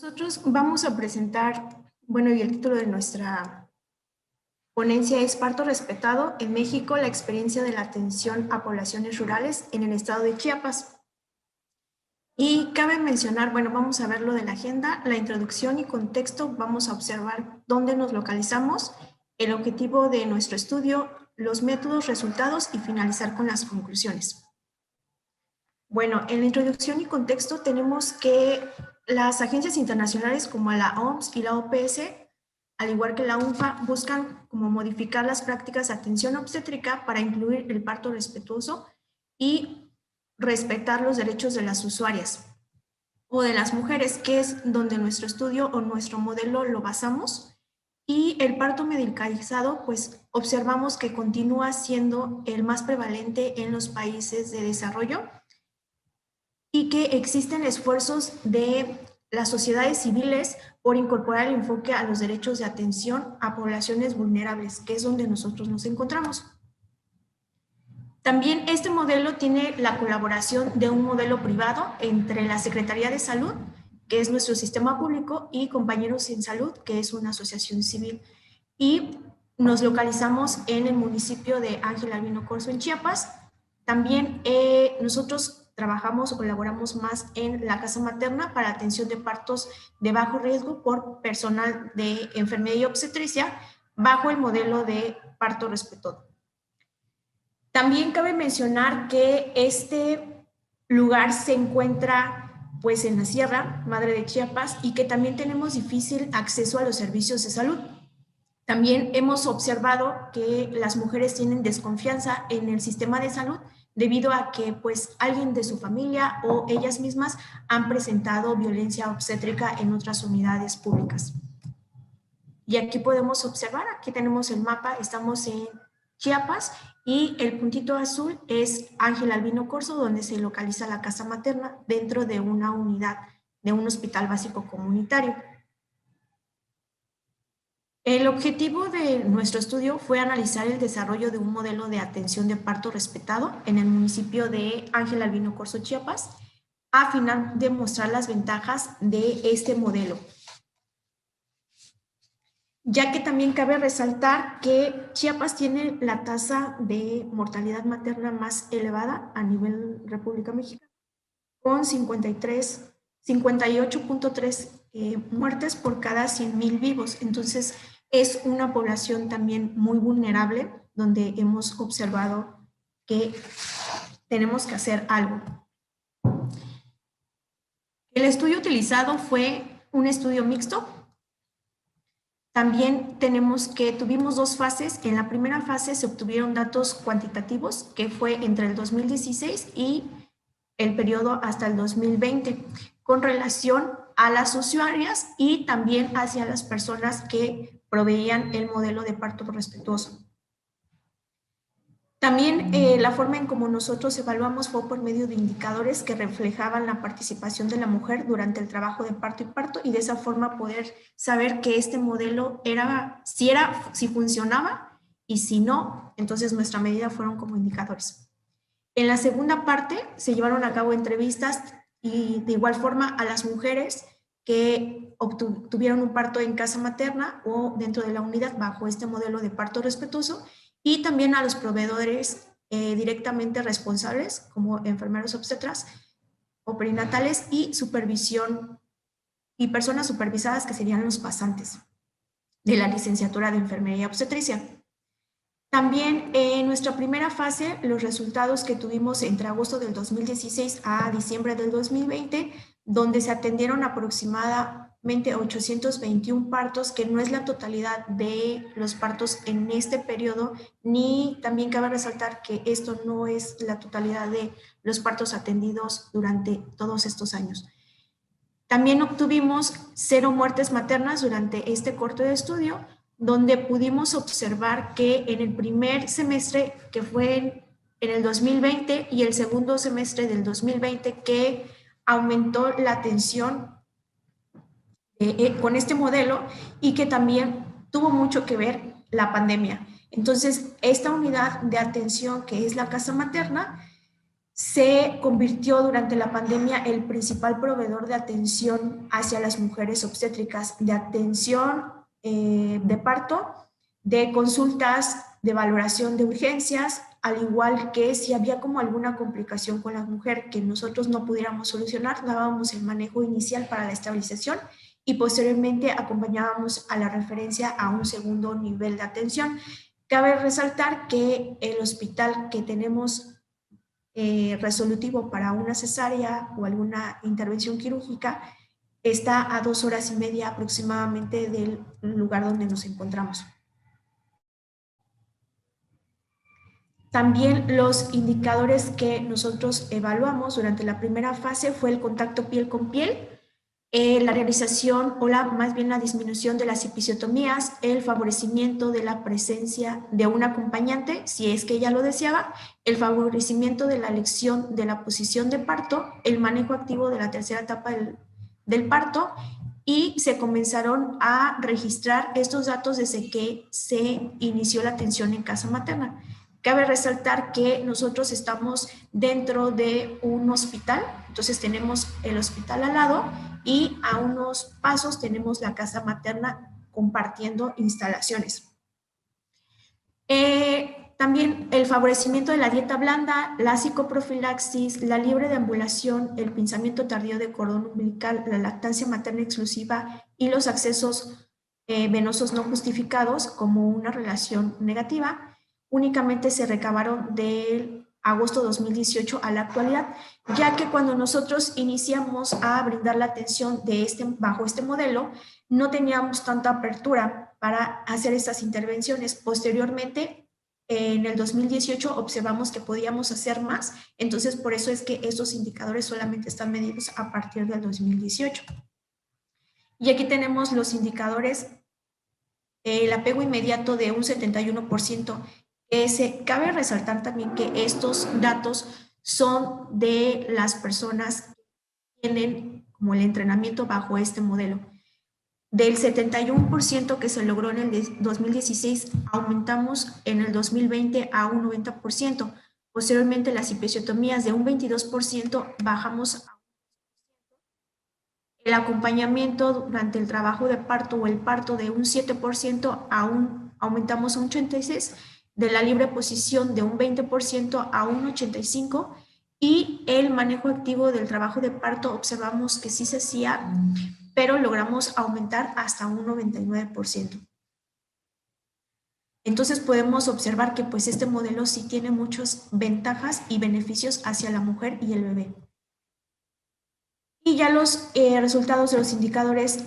Speaker 5: Nosotros vamos a presentar, bueno, y el título de nuestra ponencia es Parto Respetado en México, la experiencia de la atención a poblaciones rurales en el estado de Chiapas. Y cabe mencionar, bueno, vamos a ver lo de la agenda, la introducción y contexto, vamos a observar dónde nos localizamos, el objetivo de nuestro estudio, los métodos, resultados y finalizar con las conclusiones. Bueno, en la introducción y contexto tenemos que las agencias internacionales como la OMS y la OPS, al igual que la UNFPA, buscan como modificar las prácticas de atención obstétrica para incluir el parto respetuoso y respetar los derechos de las usuarias o de las mujeres, que es donde nuestro estudio o nuestro modelo lo basamos. Y el parto medicalizado, pues observamos que continúa siendo el más prevalente en los países de desarrollo y que existen esfuerzos de las sociedades civiles por incorporar el enfoque a los derechos de atención a poblaciones vulnerables, que es donde nosotros nos encontramos. También este modelo tiene la colaboración de un modelo privado entre la Secretaría de Salud, que es nuestro sistema público, y Compañeros en Salud, que es una asociación civil. Y nos localizamos en el municipio de Ángel Albino Corzo, en Chiapas. También nosotros trabajamos o colaboramos más en la casa materna para atención de partos de bajo riesgo por personal de enfermería y obstetricia bajo el modelo de parto respetuoso. También cabe mencionar que este lugar se encuentra pues en la Sierra Madre de Chiapas y que también tenemos difícil acceso a los servicios de salud. También hemos observado que las mujeres tienen desconfianza en el sistema de salud debido a que pues alguien de su familia o ellas mismas han presentado violencia obstétrica en otras unidades públicas. Y aquí podemos observar, aquí tenemos el mapa, estamos en Chiapas y el puntito azul es Ángel Albino Corzo, donde se localiza la casa materna dentro de una unidad de un hospital básico comunitario. El objetivo de nuestro estudio fue analizar el desarrollo de un modelo de atención de parto respetado en el municipio de Ángel Albino Corzo, Chiapas, a fin de mostrar las ventajas de este modelo. Ya que también cabe resaltar que Chiapas tiene la tasa de mortalidad materna más elevada a nivel República Mexicana, con 58.3 muertes por cada 100,000 vivos. Entonces, es una población también muy vulnerable, donde hemos observado que tenemos que hacer algo. El estudio utilizado fue un estudio mixto. También tuvimos dos fases. En la primera fase se obtuvieron datos cuantitativos, que fue entre el 2016 y el periodo hasta el 2020, con relación a las usuarias y también hacia las personas que proveían el modelo de parto respetuoso. También la forma en cómo nosotros evaluamos fue por medio de indicadores que reflejaban la participación de la mujer durante el trabajo de parto y de esa forma poder saber que este modelo si funcionaba, y si no, entonces nuestra medida fueron como indicadores. En la segunda parte se llevaron a cabo entrevistas y de igual forma a las mujeres que tuvieron un parto en casa materna o dentro de la unidad bajo este modelo de parto respetuoso, y también a los proveedores directamente responsables como enfermeros obstetras o perinatales y supervisión y personas supervisadas, que serían los pasantes de la licenciatura de enfermería obstetricia. También en nuestra primera fase, los resultados que tuvimos entre agosto del 2016 a diciembre del 2020, donde se atendieron aproximadamente 821 partos, que no es la totalidad de los partos en este periodo, ni también cabe resaltar que esto no es la totalidad de los partos atendidos durante todos estos años. También obtuvimos 0 muertes maternas durante este corte de estudio, donde pudimos observar que en el primer semestre, que fue en el 2020, y el segundo semestre del 2020, que aumentó la atención con este modelo, y que también tuvo mucho que ver la pandemia. Entonces, esta unidad de atención, que es la casa materna, se convirtió durante la pandemia el principal proveedor de atención hacia las mujeres obstétricas, de atención de parto, de consultas, de valoración de urgencias, al igual que si había como alguna complicación con la mujer que nosotros no pudiéramos solucionar, dábamos el manejo inicial para la estabilización y posteriormente acompañábamos a la referencia a un segundo nivel de atención. Cabe resaltar que el hospital que tenemos resolutivo para una cesárea o alguna intervención quirúrgica está a 2 horas y media aproximadamente del lugar donde nos encontramos. También los indicadores que nosotros evaluamos durante la primera fase fue el contacto piel con piel, la realización o más bien la disminución de las episiotomías, el favorecimiento de la presencia de un acompañante, si es que ella lo deseaba, el favorecimiento de la elección de la posición de parto, el manejo activo de la tercera etapa del parto, y se comenzaron a registrar estos datos desde que se inició la atención en casa materna. Cabe resaltar que nosotros estamos dentro de un hospital, entonces tenemos el hospital al lado y a unos pasos tenemos la casa materna compartiendo instalaciones. También el favorecimiento de la dieta blanda, la psicoprofilaxis, la libre deambulación, el pinzamiento tardío de cordón umbilical, la lactancia materna exclusiva y los accesos venosos no justificados como una relación negativa, únicamente se recabaron del agosto 2018 a la actualidad, ya que cuando nosotros iniciamos a brindar la atención bajo este modelo, no teníamos tanta apertura para hacer estas intervenciones. Posteriormente, en el 2018 observamos que podíamos hacer más, entonces por eso es que estos indicadores solamente están medidos a partir del 2018. Y aquí tenemos los indicadores, el apego inmediato de un 71%. Cabe resaltar también que estos datos son de las personas que tienen como el entrenamiento bajo este modelo. Del 71% que se logró en el 2016, aumentamos en el 2020 a un 90%. Posteriormente, las episiotomías de un 22% bajamos a el acompañamiento durante el trabajo de parto o el parto de un 7%, aumentamos a un 86%, de la libre posición de un 20% a un 85%, y el manejo activo del trabajo de parto observamos que sí se hacía, pero logramos aumentar hasta un 99%. Entonces podemos observar que pues este modelo sí tiene muchas ventajas y beneficios hacia la mujer y el bebé. Y ya los resultados de los indicadores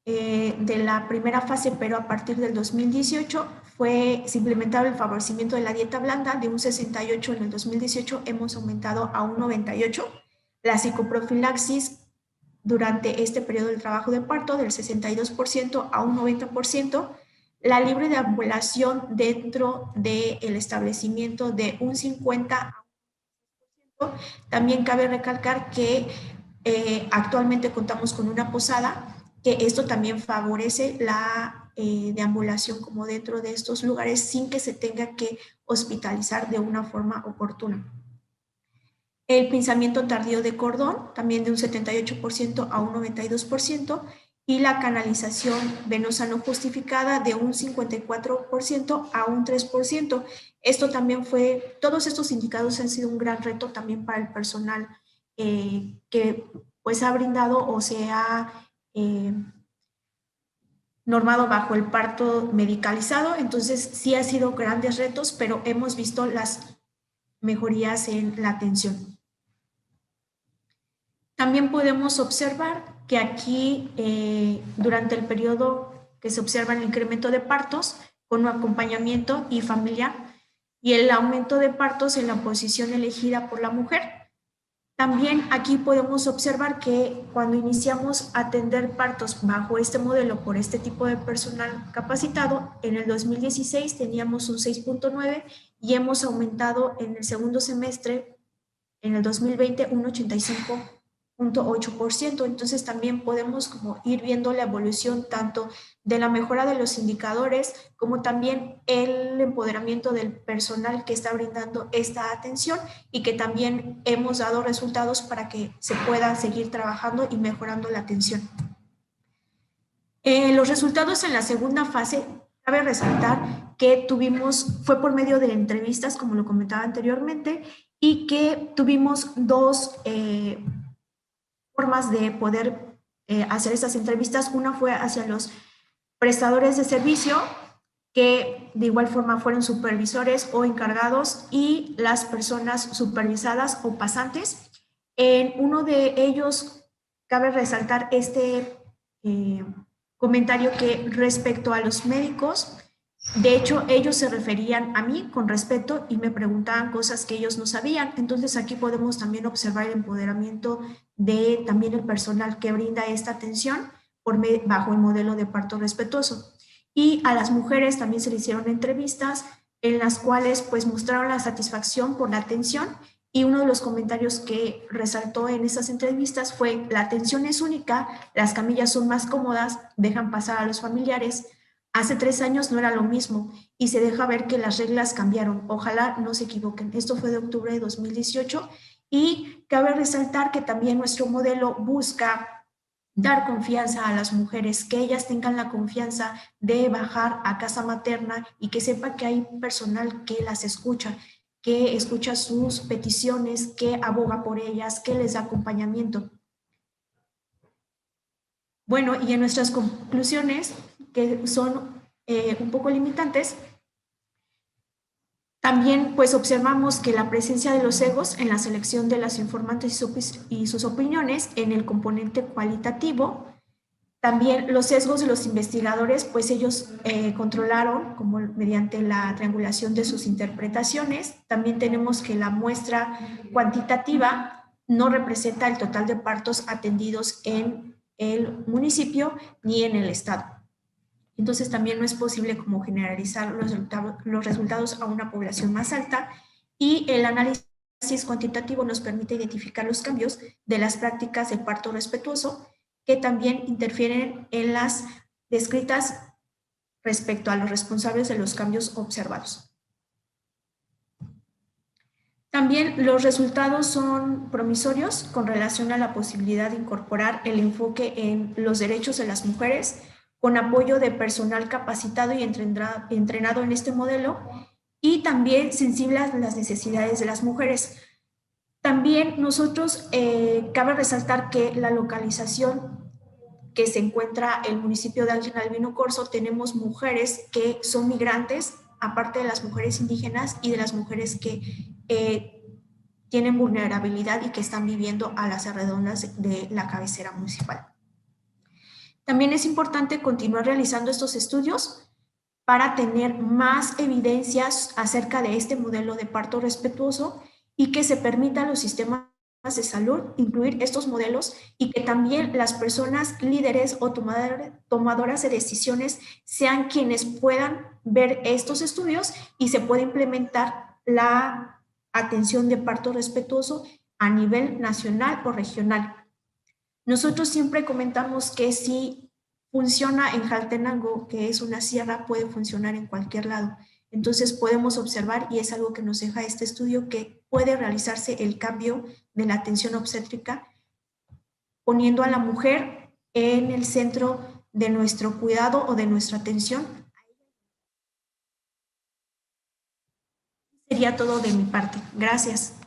Speaker 5: de la primera fase, pero a partir del 2018 se implementado el favorecimiento de la dieta blanda. De un 68 en el 2018 hemos aumentado a un 98. La psicoprofilaxis durante este periodo del trabajo de parto del 62% a un 90%. La libre deambulación dentro del establecimiento de un 50 a un 100%. También cabe recalcar que actualmente contamos con una posada, que esto también favorece la deambulación como dentro de estos lugares sin que se tenga que hospitalizar de una forma oportuna. El pinzamiento tardío de cordón, también de un 78% a un 92%, y la canalización venosa no justificada de un 54% a un 3%. Esto también todos estos indicadores han sido un gran reto también para el personal que pues ha brindado o se ha normado bajo el parto medicalizado. Entonces sí ha sido grandes retos, pero hemos visto las mejorías en la atención. También podemos observar que aquí, durante el periodo que se observa el incremento de partos con un acompañamiento y familiar y el aumento de partos en la posición elegida por la mujer. También aquí podemos observar que cuando iniciamos a atender partos bajo este modelo por este tipo de personal capacitado, en el 2016 teníamos un 6.9 y hemos aumentado en el segundo semestre, en el 2020, un 85.8%. Entonces también podemos como ir viendo la evolución tanto de la mejora de los indicadores como también el empoderamiento del personal que está brindando esta atención y que también hemos dado resultados para que se pueda seguir trabajando y mejorando la atención. Los resultados en la segunda fase, cabe resaltar que fue por medio de entrevistas, como lo comentaba anteriormente, y que tuvimos dos formas de poder hacer estas entrevistas. Una fue hacia los prestadores de servicio, que de igual forma fueron supervisores o encargados, y las personas supervisadas o pasantes. En uno de ellos cabe resaltar este comentario que respecto a los médicos, de hecho ellos se referían a mí con respeto y me preguntaban cosas que ellos no sabían. Entonces aquí podemos también observar el empoderamiento de también el personal que brinda esta atención bajo el modelo de parto respetuoso. Y a las mujeres también se les hicieron entrevistas en las cuales pues mostraron la satisfacción por la atención, y uno de los comentarios que resaltó en esas entrevistas fue: la atención es única, las camillas son más cómodas, dejan pasar a los familiares. Hace 3 años no era lo mismo y se deja ver que las reglas cambiaron. Ojalá no se equivoquen. Esto fue de octubre de 2018 y cabe resaltar que también nuestro modelo busca dar confianza a las mujeres, que ellas tengan la confianza de bajar a casa materna y que sepa que hay personal que las escucha, que escucha sus peticiones, que aboga por ellas, que les da acompañamiento. Bueno, y en nuestras conclusiones, que son un poco limitantes, también pues observamos que la presencia de los egos en la selección de las informantes y sus opiniones en el componente cualitativo. También los sesgos de los investigadores, pues ellos controlaron como mediante la triangulación de sus interpretaciones. También tenemos que la muestra cuantitativa no representa el total de partos atendidos en el municipio ni en el estado. Entonces también no es posible como generalizar los resultados a una población más alta, y el análisis cuantitativo nos permite identificar los cambios de las prácticas de parto respetuoso que también interfieren en las descritas respecto a los responsables de los cambios observados. También los resultados son promisorios con relación a la posibilidad de incorporar el enfoque en los derechos de las mujeres con apoyo de personal capacitado y entrenado en este modelo, y también sensible a las necesidades de las mujeres. También nosotros, cabe resaltar que la localización que se encuentra el municipio de Ángel Albino Corzo, tenemos mujeres que son migrantes aparte de las mujeres indígenas y de las mujeres que tienen vulnerabilidad y que están viviendo a las redondas de la cabecera municipal. También es importante continuar realizando estos estudios para tener más evidencias acerca de este modelo de parto respetuoso y que se permita a los sistemas de salud incluir estos modelos y que también las personas líderes o tomadoras de decisiones sean quienes puedan ver estos estudios y se pueda implementar la atención de parto respetuoso a nivel nacional o regional. Nosotros siempre comentamos que si funciona en Jaltenango, que es una sierra, puede funcionar en cualquier lado. Entonces podemos observar, y es algo que nos deja este estudio, que puede realizarse el cambio de la atención obstétrica poniendo a la mujer en el centro de nuestro cuidado o de nuestra atención. Sería todo de mi parte. Gracias.